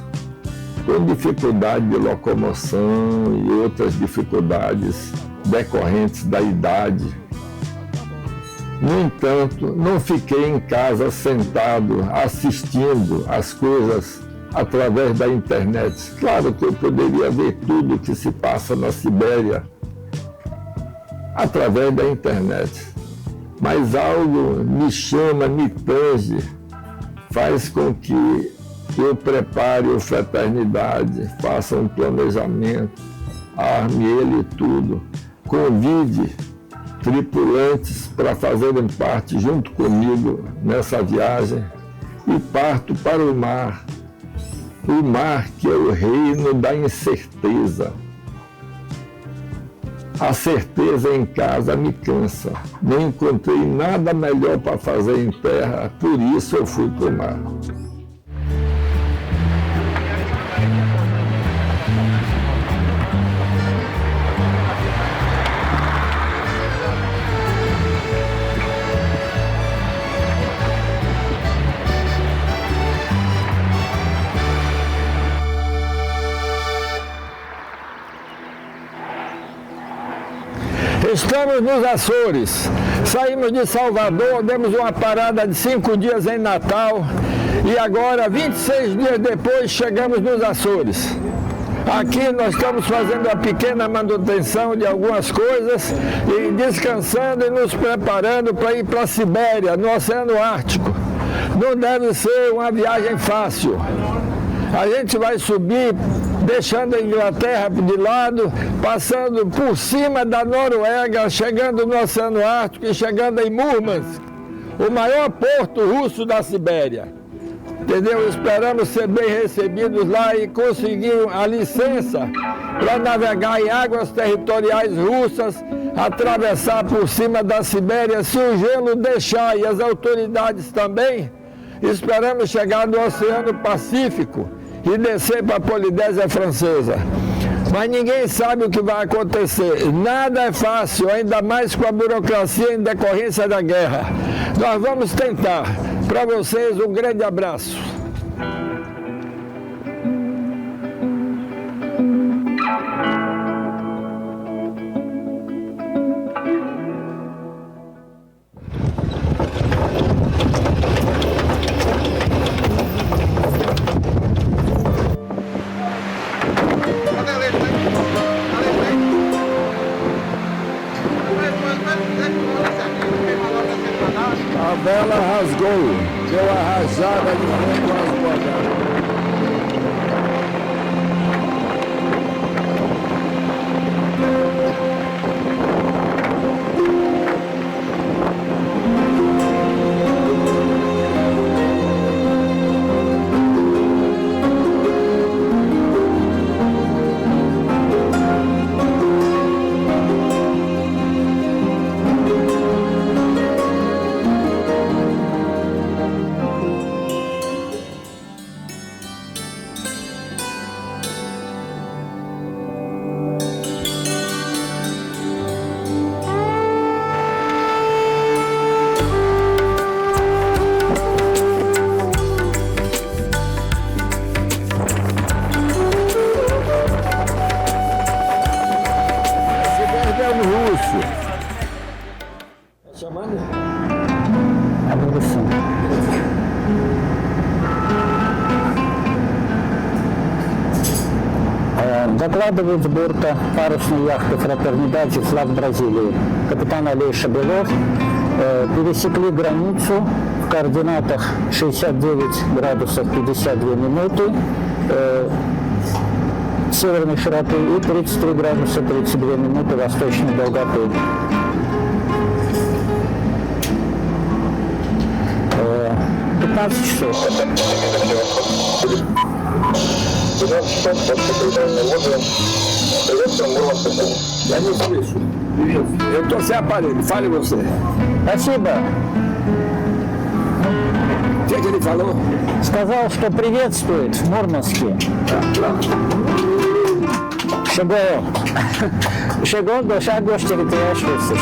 com dificuldade de locomoção e outras dificuldades decorrentes da idade. No entanto, não fiquei em casa sentado assistindo as coisas através da internet. Claro que eu poderia ver tudo o que se passa na Sibéria através da internet, mas algo me chama, me tange, faz com que eu prepare o Fraternidade, faça um planejamento, arme ele tudo, convide tripulantes para fazerem parte junto comigo nessa viagem e parto para o mar que é o reino da incerteza. A certeza em casa me cansa, não encontrei nada melhor para fazer em terra, por isso eu fui para o mar. Estamos nos Açores, saímos de Salvador, demos uma parada de 5 dias em Natal e agora, 26 dias depois, chegamos nos Açores. Aqui nós estamos fazendo uma pequena manutenção de algumas coisas e descansando e nos preparando para ir para a Sibéria, no Oceano Ártico. Não deve ser uma viagem fácil. A gente vai subir deixando a Inglaterra de lado, passando por cima da Noruega, chegando no Oceano Ártico e chegando em Murmansk, o maior porto russo da Sibéria. Entendeu? Esperamos ser bem recebidos lá e conseguir a licença para navegar em águas territoriais russas, atravessar por cima da Sibéria, se o gelo deixar e as autoridades também. Esperamos chegar no Oceano Pacífico e descer para a Polinésia Francesa. Mas ninguém sabe o que vai acontecer. Nada é fácil, ainda mais com a burocracia em decorrência da guerra. Nós vamos tentar. Para vocês, um grande abraço. A vela rasgou, deu a rajada de vento rasgou a vela. Chamando? Abolição. Докладывает с борта парусной яхты «Фратернидад» флаг Бразилии. Капитан Алей Шабелов. Пересекли границу в координатах 69 градусов 52 минуты северной широты и 33 градуса 32 минуты восточной долготы. 15 часов. Я не слышу. Eu estou sem aparelho, fale você. Спасибо. O que ele falou? Сказал, что приветствует в Мурманске. Chegou do Chagos Territoriais Russos.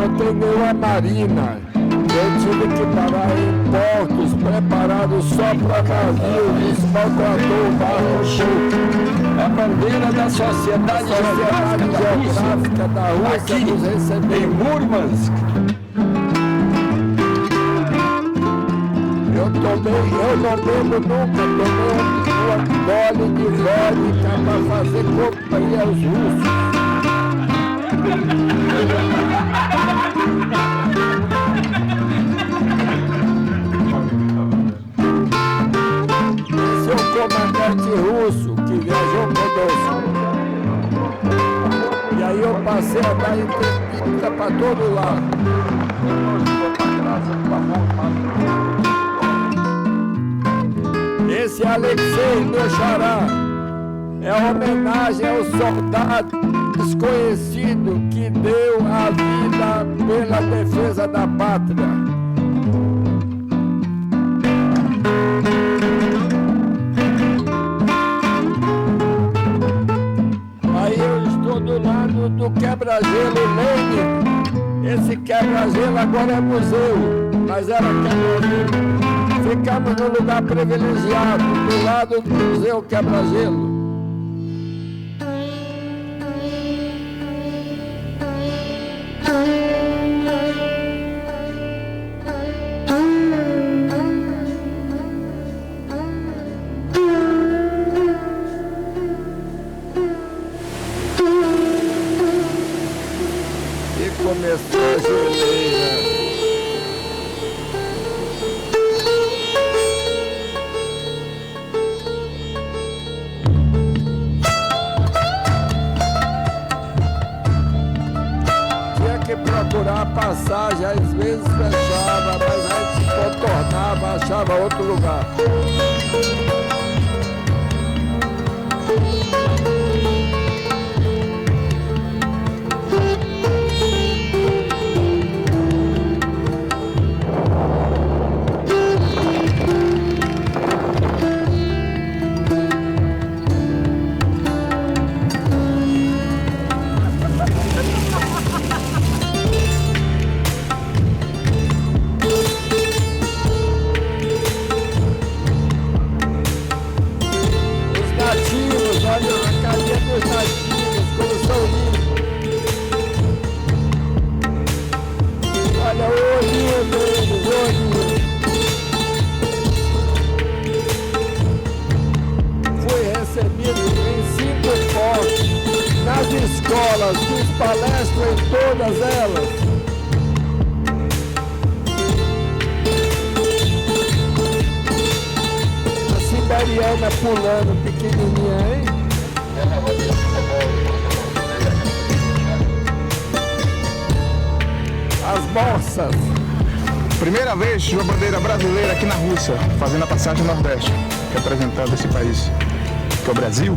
conteneu a marina. Eu tive que parar em portos preparados só para navios, maltratou o barco Chuca. A bandeira da Sociedade Geográfica da Rússia aqui nos recebeu. em Murmansk. Eu não bebo nunca, tomei uma gole de vodka para fazer companhia aos russos. Esse é o comandante russo que viajou conosco. E aí eu passei a dar entrevista para todo lado. Esse Alexei, meu xará, é homenagem ao soldado desconhecido que deu a vida pela defesa da pátria. Aí eu estou do lado do quebra-gelo Lenin. Esse quebra-gelo agora é museu, mas era quebra-gelo. Ficamos num lugar privilegiado, do lado do Museu Quebra-Gelo. E começou a geleira. Procurar passagem, às vezes fechava, mas a gente contornava, achava outro lugar. Escolas, fiz palestra em todas elas. A siberiana pulando, pequenininha, hein? As moças. Primeira vez uma bandeira brasileira aqui na Rússia, fazendo a passagem Nordeste, representando esse país, que é o Brasil.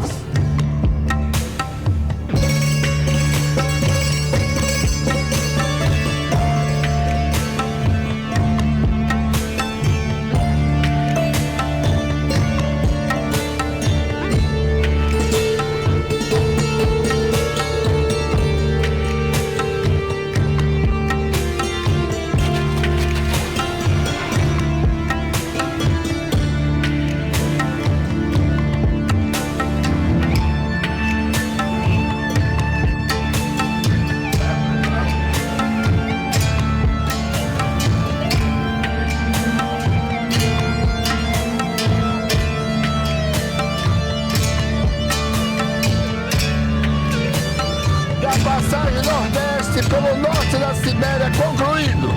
Passagem Nordeste pelo norte da Sibéria concluído.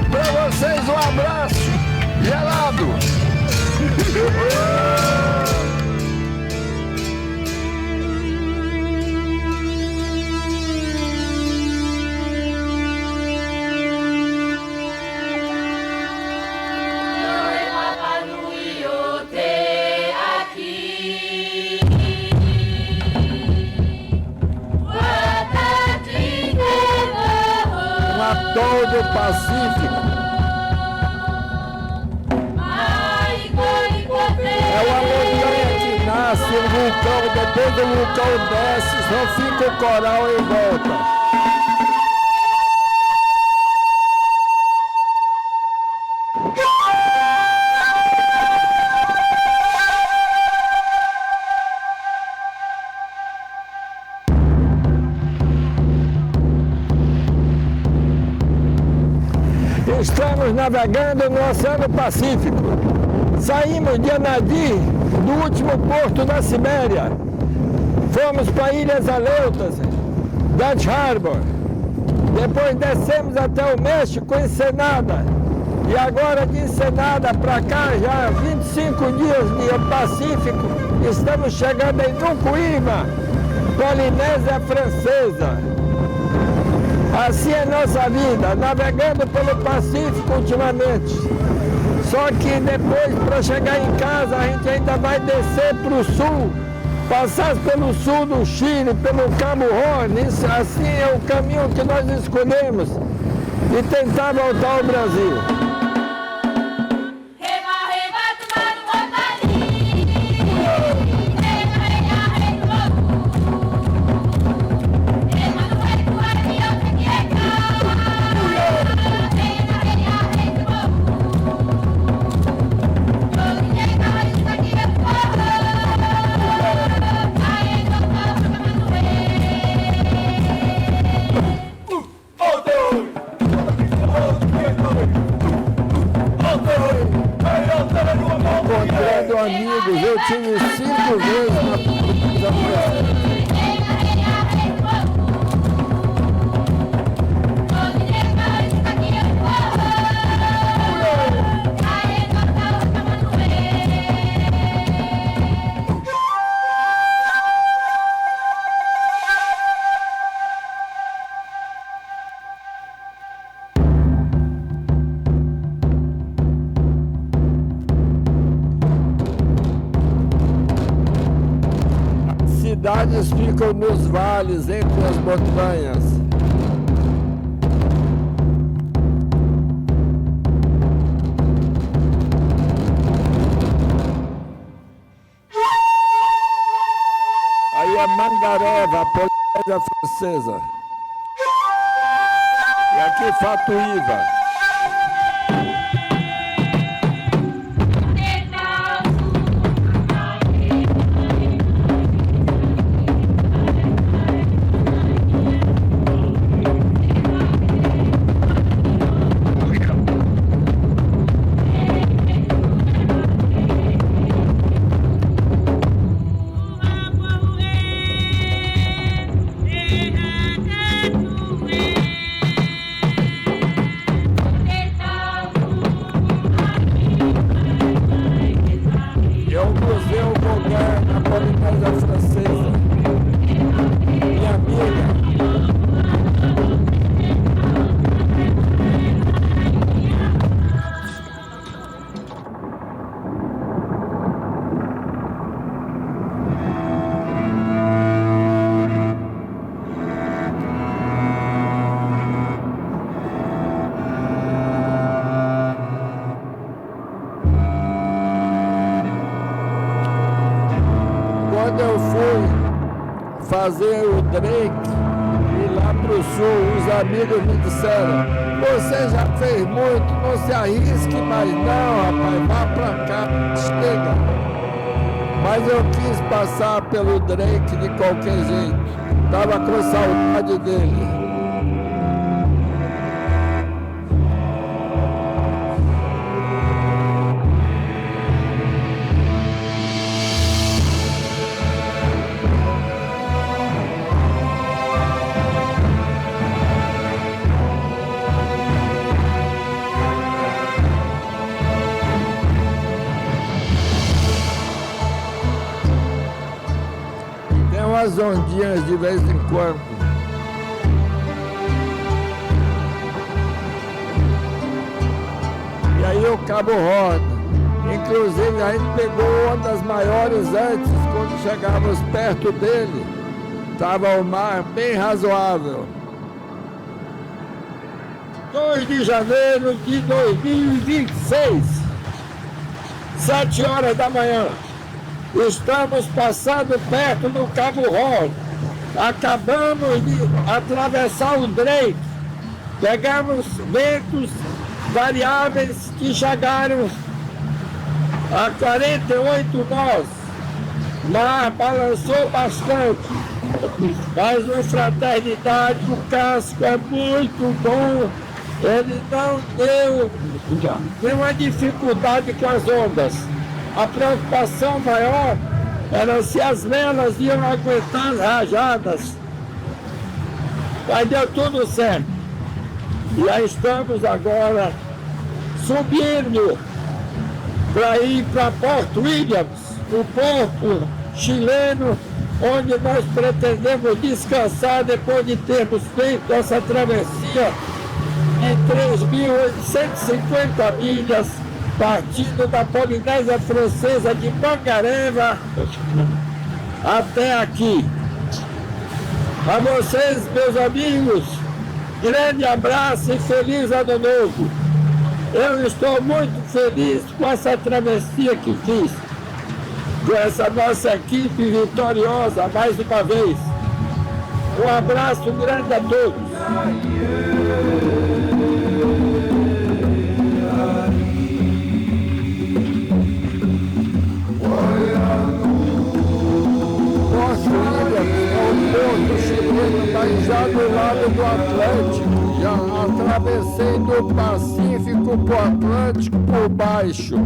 Para vocês um abraço gelado. Todo o Pacífico. É uma montanha que nasce, um vulcão, depois do vulcão desce, só fica o coral em volta. Estamos navegando no Oceano Pacífico. Saímos de Anadyr, do último porto da Sibéria. Fomos para Ilhas Aleutas, Dutch Harbor. Depois descemos até o México, Ensenada. E agora de Ensenada para cá, já 25 dias de Pacífico, estamos chegando em Nukuíma, Polinésia Francesa. Assim é nossa vida, navegando pelo Pacífico ultimamente. Só que depois, para chegar em casa, a gente ainda vai descer para o sul, passar pelo sul do Chile, pelo Cabo Horn. Isso, assim é o caminho que nós escolhemos e tentar voltar ao Brasil. Encontrando amigos, eu tive 5 vezes na cidades ficam nos vales, entre as montanhas. Aí é Mangareva, Polinésia Francesa. E aqui Fatuíva. Quando eu fui fazer o Drake e lá pro sul, os amigos me disseram: você já fez muito, não se arrisque mais não, rapaz, vá pra cá, chega. Mas eu quis passar pelo Drake de qualquer jeito, tava com saudade dele. Umas ondinhas de vez em quando. E aí o Cabo Horn. Inclusive a gente pegou ondas maiores antes, quando chegávamos perto dele. Estava o mar bem razoável. 2 de janeiro de 2026, 7 horas da manhã. Estamos passando perto do Cabo Horn. Acabamos de atravessar o Drake. Pegamos ventos variáveis que chegaram a 48 nós. O mar balançou bastante. Mas uma fraternidade, o casco é muito bom. Ele não deu nenhuma dificuldade com as ondas. A preocupação maior era se as velas iam aguentar as rajadas. Mas deu tudo certo. E aí estamos agora subindo para ir para Porto Williams, o porto chileno, onde nós pretendemos descansar depois de termos feito essa travessia em 3.850 milhas, partindo da Polinésia Francesa de Mangareva até aqui. A vocês, meus amigos, grande abraço e feliz ano novo. Eu estou muito feliz com essa travessia que fiz, com essa nossa equipe vitoriosa mais uma vez. Um abraço grande a todos. Porto Williams é um porto chileno, já do lado do Atlântico, já atravessei do Pacífico para o Atlântico por baixo.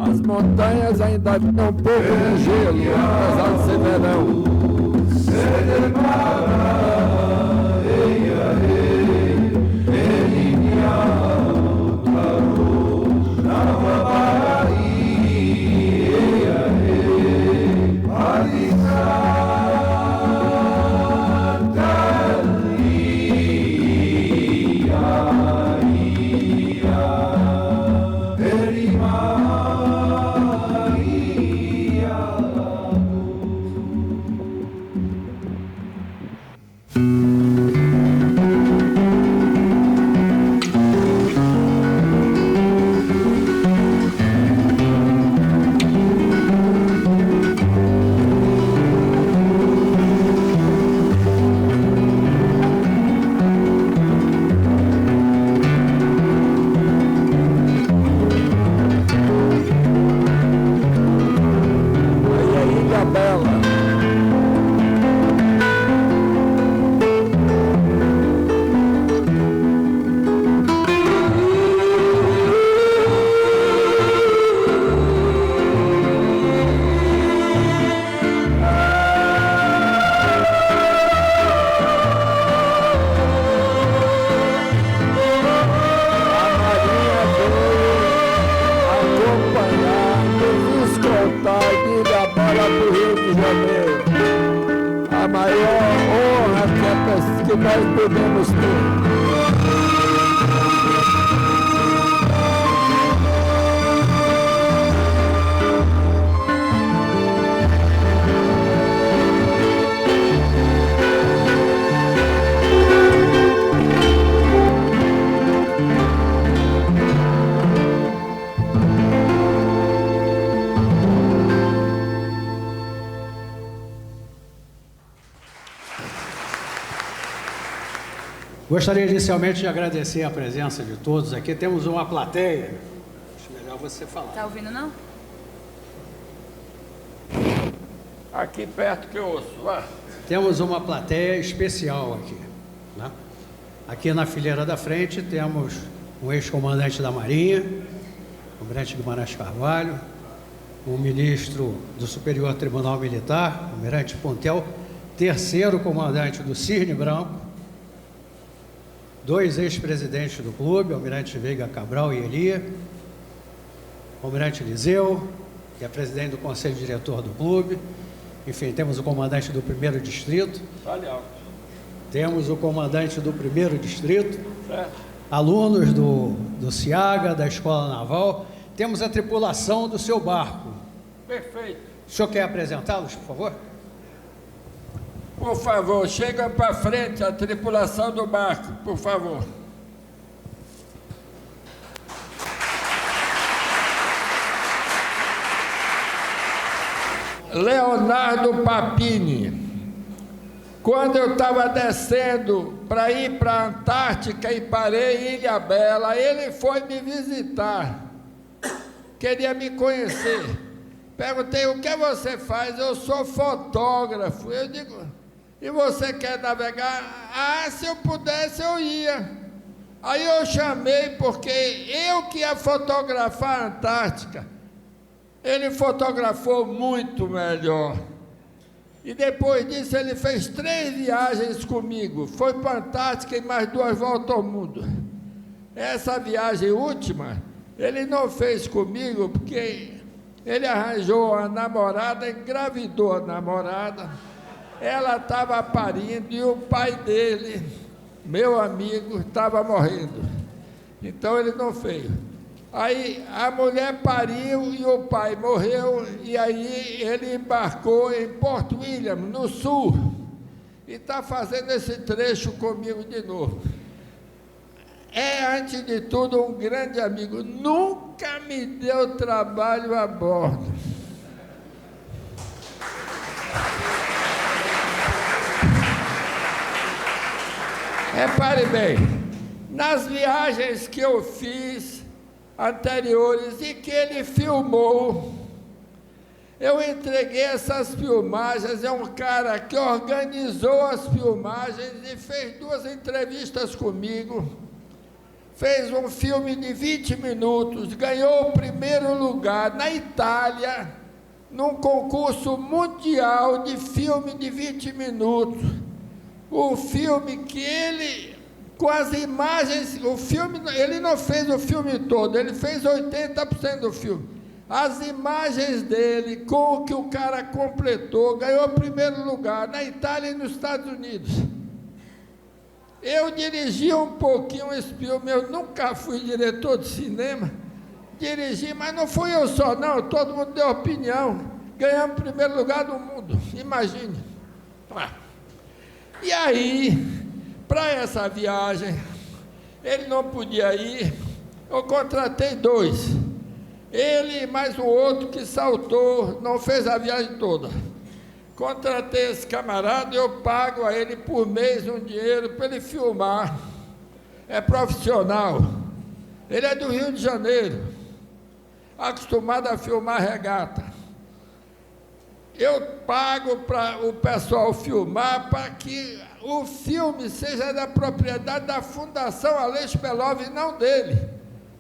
As montanhas ainda estão um pouco de gelo, apesar de ser verão. A maior honra que nós podemos ter. Gostaria inicialmente de agradecer a presença de todos aqui. Temos uma plateia. Acho melhor você falar. Tá ouvindo, não? Aqui perto que eu ouço, vá. Temos uma plateia especial aqui, né? Aqui na fileira da frente temos um ex-comandante da Marinha, o Almirante Guimarães Carvalho, o ministro do Superior Tribunal Militar, o Almirante Pontel, terceiro comandante do Cisne Branco, dois ex-presidentes do clube, o Almirante Veiga Cabral e Elia, o Almirante Eliseu, que é presidente do Conselho Diretor do clube. Enfim, temos o comandante do 1º Distrito. Fale alto. Temos o comandante do 1º Distrito. Certo. Alunos do CIAGA, da Escola Naval. Temos a tripulação do seu barco. Perfeito. O senhor quer apresentá-los, por favor? Por favor, chega para frente a tripulação do barco, por favor. Leonardo Papini. Quando eu estava descendo para ir para a Antártica e parei em Ilhabela, ele foi me visitar, queria me conhecer. Perguntei, o que você faz? Eu sou fotógrafo. Eu digo, e você quer navegar? Ah, se eu pudesse eu ia. Aí eu chamei, porque eu que ia fotografar a Antártica. Ele fotografou muito melhor. E depois disso ele fez 3 viagens comigo. Foi para a Antártica e mais 2 voltas ao mundo. Essa viagem última, ele não fez comigo porque ele arranjou a namorada, engravidou a namorada. Ela estava parindo e o pai dele, meu amigo, estava morrendo. Então ele não fez. Aí a mulher pariu e o pai morreu, e aí ele embarcou em Port William, no sul, e está fazendo esse trecho comigo de novo. É, antes de tudo, um grande amigo, nunca me deu trabalho a bordo. Repare bem, nas viagens que eu fiz anteriores e que ele filmou, eu entreguei essas filmagens, é um cara que organizou as filmagens e fez 2 entrevistas comigo, fez um filme de 20 minutos, ganhou o 1º lugar na Itália, num concurso mundial de filme de 20 minutos, o filme que ele... com as imagens, o filme, ele não fez o filme todo, ele fez 80% do filme. As imagens dele, com o que o cara completou, ganhou o 1º lugar na Itália e nos Estados Unidos. Eu dirigi um pouquinho esse filme, eu nunca fui diretor de cinema, dirigi, mas não fui eu só não, todo mundo deu opinião, ganhamos o 1º lugar do mundo, imagine. E aí... para essa viagem, ele não podia ir, eu contratei 2. Ele e mais o outro que saltou, não fez a viagem toda. Contratei esse camarada, eu pago a ele por mês um dinheiro para ele filmar. É profissional. Ele é do Rio de Janeiro, acostumado a filmar regata. Eu pago para o pessoal filmar para que o filme seja da propriedade da Fundação Aleixo Belov e não dele.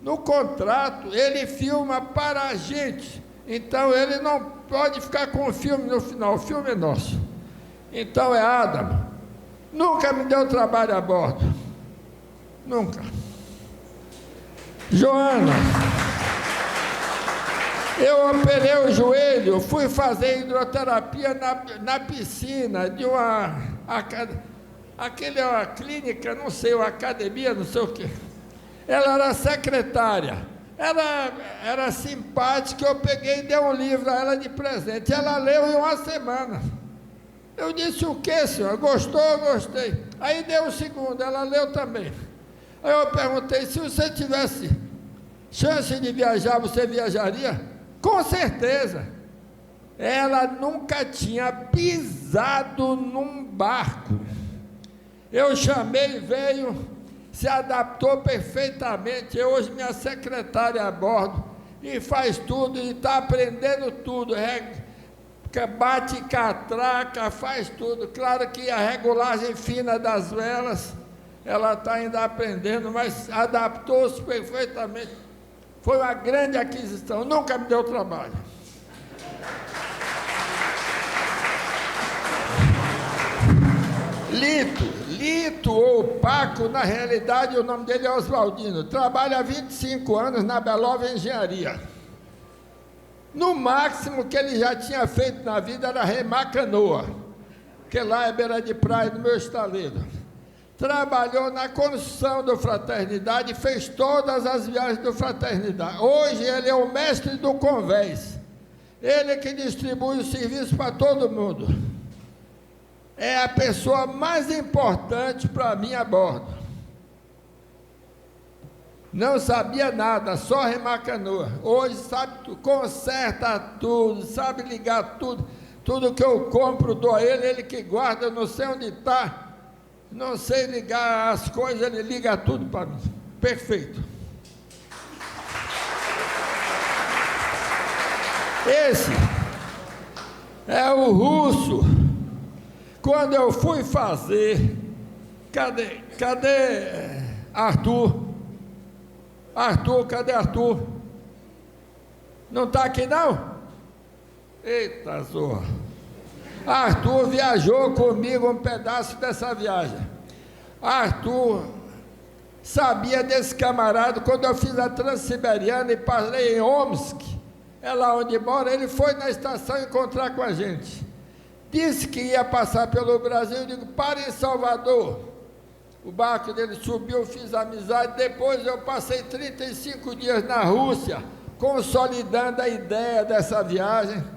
No contrato, ele filma para a gente. Então, ele não pode ficar com o filme no final. O filme é nosso. Então, é Adamo. Nunca me deu trabalho a bordo. Nunca. Joana. Eu operei o joelho, fui fazer hidroterapia na piscina de uma clínica, não sei, uma academia, não sei o quê. Ela era secretária, ela era simpática, eu peguei e dei um livro a ela de presente, ela leu em 1 semana. Eu disse, o quê, senhor? Gostou? Gostei. Aí deu o 2º, ela leu também. Aí eu perguntei, se você tivesse chance de viajar, você viajaria? Com certeza. Ela nunca tinha pisado num barco. Eu chamei, veio, se adaptou perfeitamente. Hoje minha secretária a bordo e faz tudo, e está aprendendo tudo. Bate catraca, faz tudo. Claro que a regulagem fina das velas, ela está ainda aprendendo, mas adaptou-se perfeitamente. Foi uma grande aquisição, nunca me deu trabalho. Lito ou Paco, na realidade o nome dele é Oswaldino, trabalha há 25 anos na Belov Engenharia. No máximo que ele já tinha feito na vida era remar canoa, que lá é beira de praia do meu estaleiro. Trabalhou na construção do Fraternidade, fez todas as viagens do Fraternidade. Hoje ele é o mestre do Convés. Ele que distribui o serviço para todo mundo. É a pessoa mais importante para mim a bordo. Não sabia nada, só remar canoa. Hoje sabe tudo, conserta tudo, sabe ligar tudo. Tudo que eu compro, dou a ele, ele que guarda, eu não sei onde está, não sei ligar as coisas, ele liga tudo para mim. Perfeito. Esse é o russo. Quando eu fui fazer, cadê Arthur? Arthur, cadê Arthur? Não está aqui não? Eita zorra. Arthur viajou comigo um pedaço dessa viagem. Arthur sabia desse camarada. Quando eu fiz a Transiberiana e parei em Omsk, é lá onde mora, ele foi na estação encontrar com a gente. Disse que ia passar pelo Brasil. Eu digo, para em Salvador. O barco dele subiu, fiz amizade. Depois eu passei 35 dias na Rússia, consolidando a ideia dessa viagem.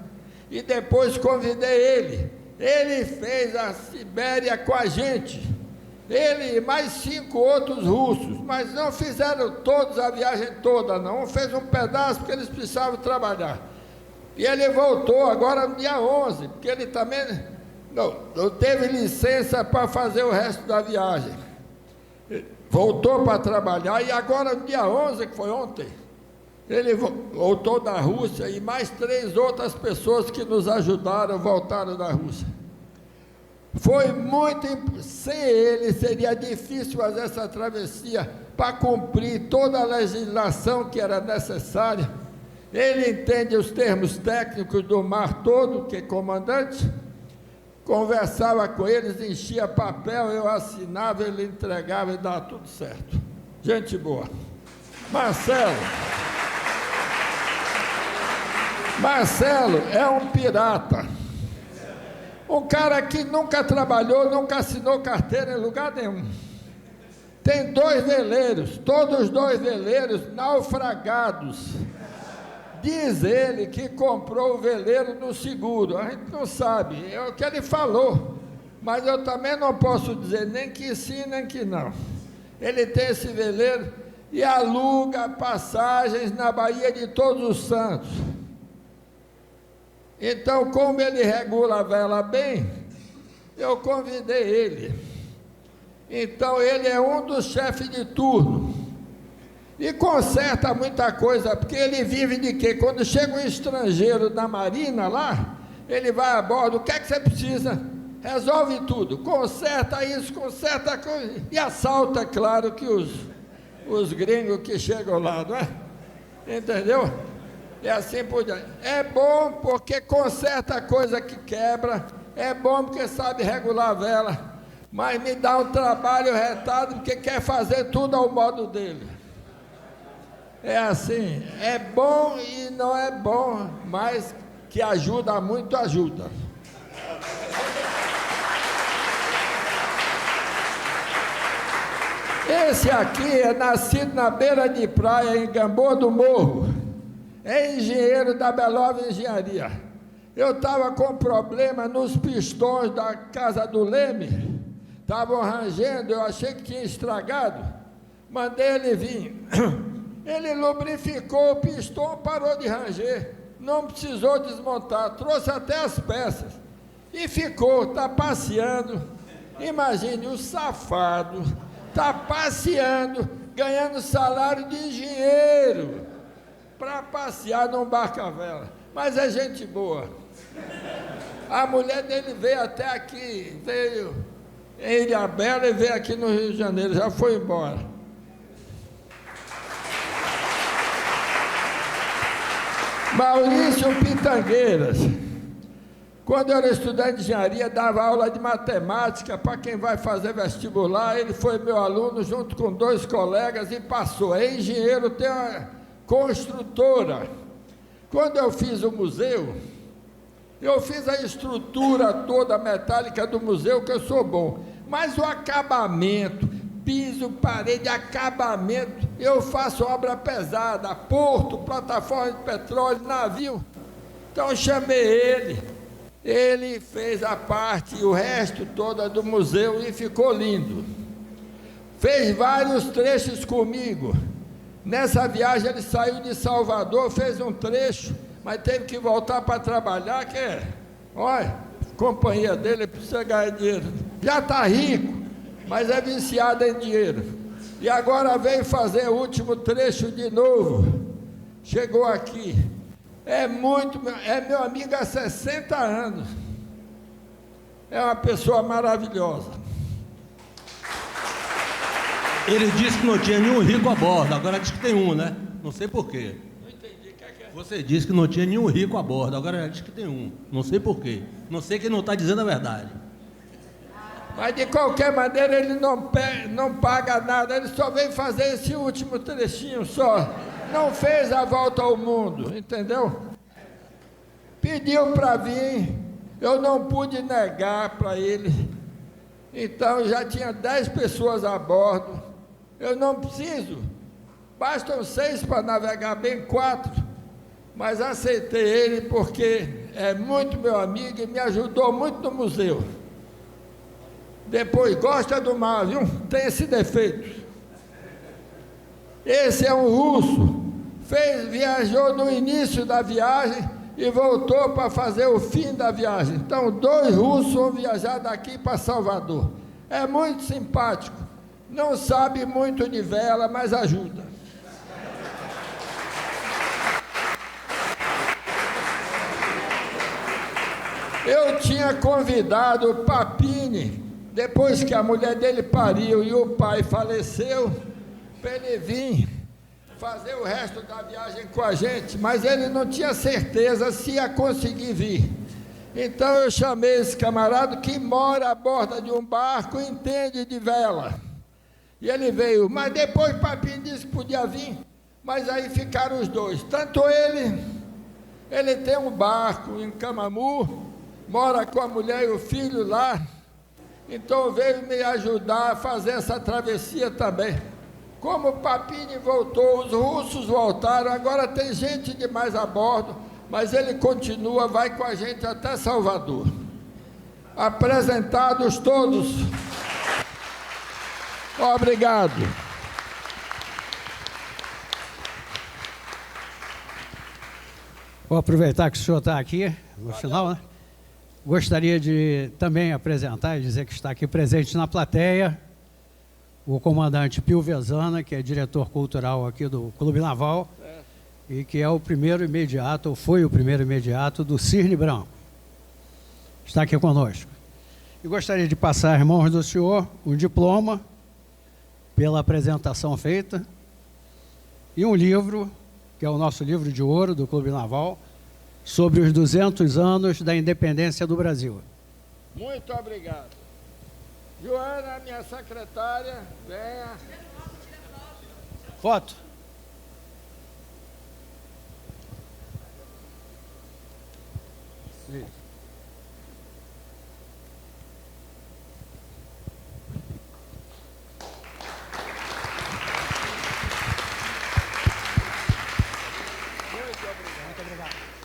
E depois convidei ele. Ele fez a Sibéria com a gente. Ele e mais 5 outros russos, mas não fizeram todos a viagem toda, não. Fez um pedaço porque eles precisavam trabalhar. E ele voltou agora no dia 11, porque ele também não teve licença para fazer o resto da viagem. Voltou para trabalhar e agora no dia 11, que foi ontem, ele voltou da Rússia e mais 3 outras pessoas que nos ajudaram voltaram da Rússia. Foi muito, sem ele seria difícil fazer essa travessia para cumprir toda a legislação que era necessária. Ele entende os termos técnicos do mar todo, que é comandante, conversava com eles, enchia papel, eu assinava, ele entregava e dava tudo certo. Gente boa. Marcelo é um pirata. Um cara que nunca trabalhou, nunca assinou carteira em lugar nenhum. Tem 2 veleiros, todos os 2 veleiros naufragados. Diz ele que comprou o veleiro no seguro. A gente não sabe, é o que ele falou. Mas eu também não posso dizer nem que sim, nem que não. Ele tem esse veleiro e aluga passagens na Baía de Todos os Santos. Então, como ele regula a vela bem, eu convidei ele. Então, ele é um dos chefes de turno. E conserta muita coisa, porque ele vive de quê? Quando chega um estrangeiro da Marinha lá, ele vai a bordo, o que é que você precisa? Resolve tudo, conserta isso, conserta coisa, e assalta, claro, que os gringos que chegam lá, não é? Entendeu? E assim por diante. É bom porque conserta a coisa que quebra, é bom porque sabe regular a vela, mas me dá um trabalho retado porque quer fazer tudo ao modo dele. É assim, é bom e não é bom, mas que ajuda muito, ajuda. Esse aqui é nascido na beira de praia, em Gamboa do Morro. É engenheiro da Belova Engenharia. Eu estava com problema nos pistões da casa do Leme, estavam rangendo, eu achei que tinha estragado, mandei ele vir. Ele lubrificou o pistão, parou de ranger, não precisou desmontar, trouxe até as peças e ficou, está passeando. Imagine, o safado está passeando, ganhando salário de engenheiro, para passear num barco à vela, mas é gente boa. A mulher dele veio até aqui, veio em Ilhabela e veio aqui no Rio de Janeiro, já foi embora. Maurício Pitangueiras, quando eu era estudante de engenharia, dava aula de matemática para quem vai fazer vestibular. Ele foi meu aluno junto com 2 colegas e passou. É engenheiro, tem uma construtora. Quando eu fiz o museu, eu fiz a estrutura toda metálica do museu, que eu sou bom, mas o acabamento, piso, parede, acabamento, eu faço obra pesada, porto, plataforma de petróleo, navio. Então eu chamei ele fez a parte e o resto toda do museu e ficou lindo. Fez vários trechos comigo. Nessa viagem ele saiu de Salvador, fez um trecho, mas teve que voltar para trabalhar, que Olha, a companhia dele precisa ganhar dinheiro. Já está rico, mas é viciado em dinheiro. E agora veio fazer o último trecho de novo. Chegou aqui. É meu amigo há 60 anos. É uma pessoa maravilhosa. Ele disse que não tinha nenhum rico a bordo, agora diz que tem um, né? Não sei porquê. Não entendi o que é. Você disse que não tinha nenhum rico a bordo, agora diz que tem um. Não sei porquê. Não sei quem não está dizendo a verdade. Mas de qualquer maneira ele não paga nada, ele só veio fazer esse último trechinho só. Não fez a volta ao mundo, entendeu? Pediu para vir, eu não pude negar para ele. Então já tinha 10 pessoas a bordo. Eu não preciso, bastam 6 para navegar bem 4. Mas aceitei ele porque é muito meu amigo e me ajudou muito no museu. Depois, gosta do mar, viu? Tem esse defeito. Esse é um russo. Viajou no início da viagem e voltou para fazer o fim da viagem. Então, 2 russos vão viajar daqui para Salvador. É muito simpático. Não sabe muito de vela, mas ajuda. Eu tinha convidado o Papini, depois que a mulher dele pariu e o pai faleceu, para ele vir fazer o resto da viagem com a gente, mas ele não tinha certeza se ia conseguir vir. Então eu chamei esse camarada que mora à borda de um barco e entende de vela. E ele veio, mas depois o Papini disse que podia vir, mas aí ficaram os dois. Tanto ele tem um barco em Camamu, mora com a mulher e o filho lá, então veio me ajudar a fazer essa travessia também. Como o Papini voltou, os russos voltaram, agora tem gente demais a bordo, mas ele continua, vai com a gente até Salvador. Apresentados todos. Obrigado. Vou aproveitar que o senhor está aqui, no final, né? Gostaria de também apresentar e dizer que está aqui presente na plateia o comandante Pio Vezana, que é diretor cultural aqui do Clube Naval, e que é o primeiro imediato, ou foi o primeiro imediato do Cisne Branco. Está aqui conosco. E gostaria de passar às mãos do senhor um diploma pela apresentação feita e um livro, que é o nosso livro de ouro do Clube Naval, sobre os 200 anos da independência do Brasil. Muito obrigado. Joana, minha secretária, venha. Foto. Isso. Muito obrigado.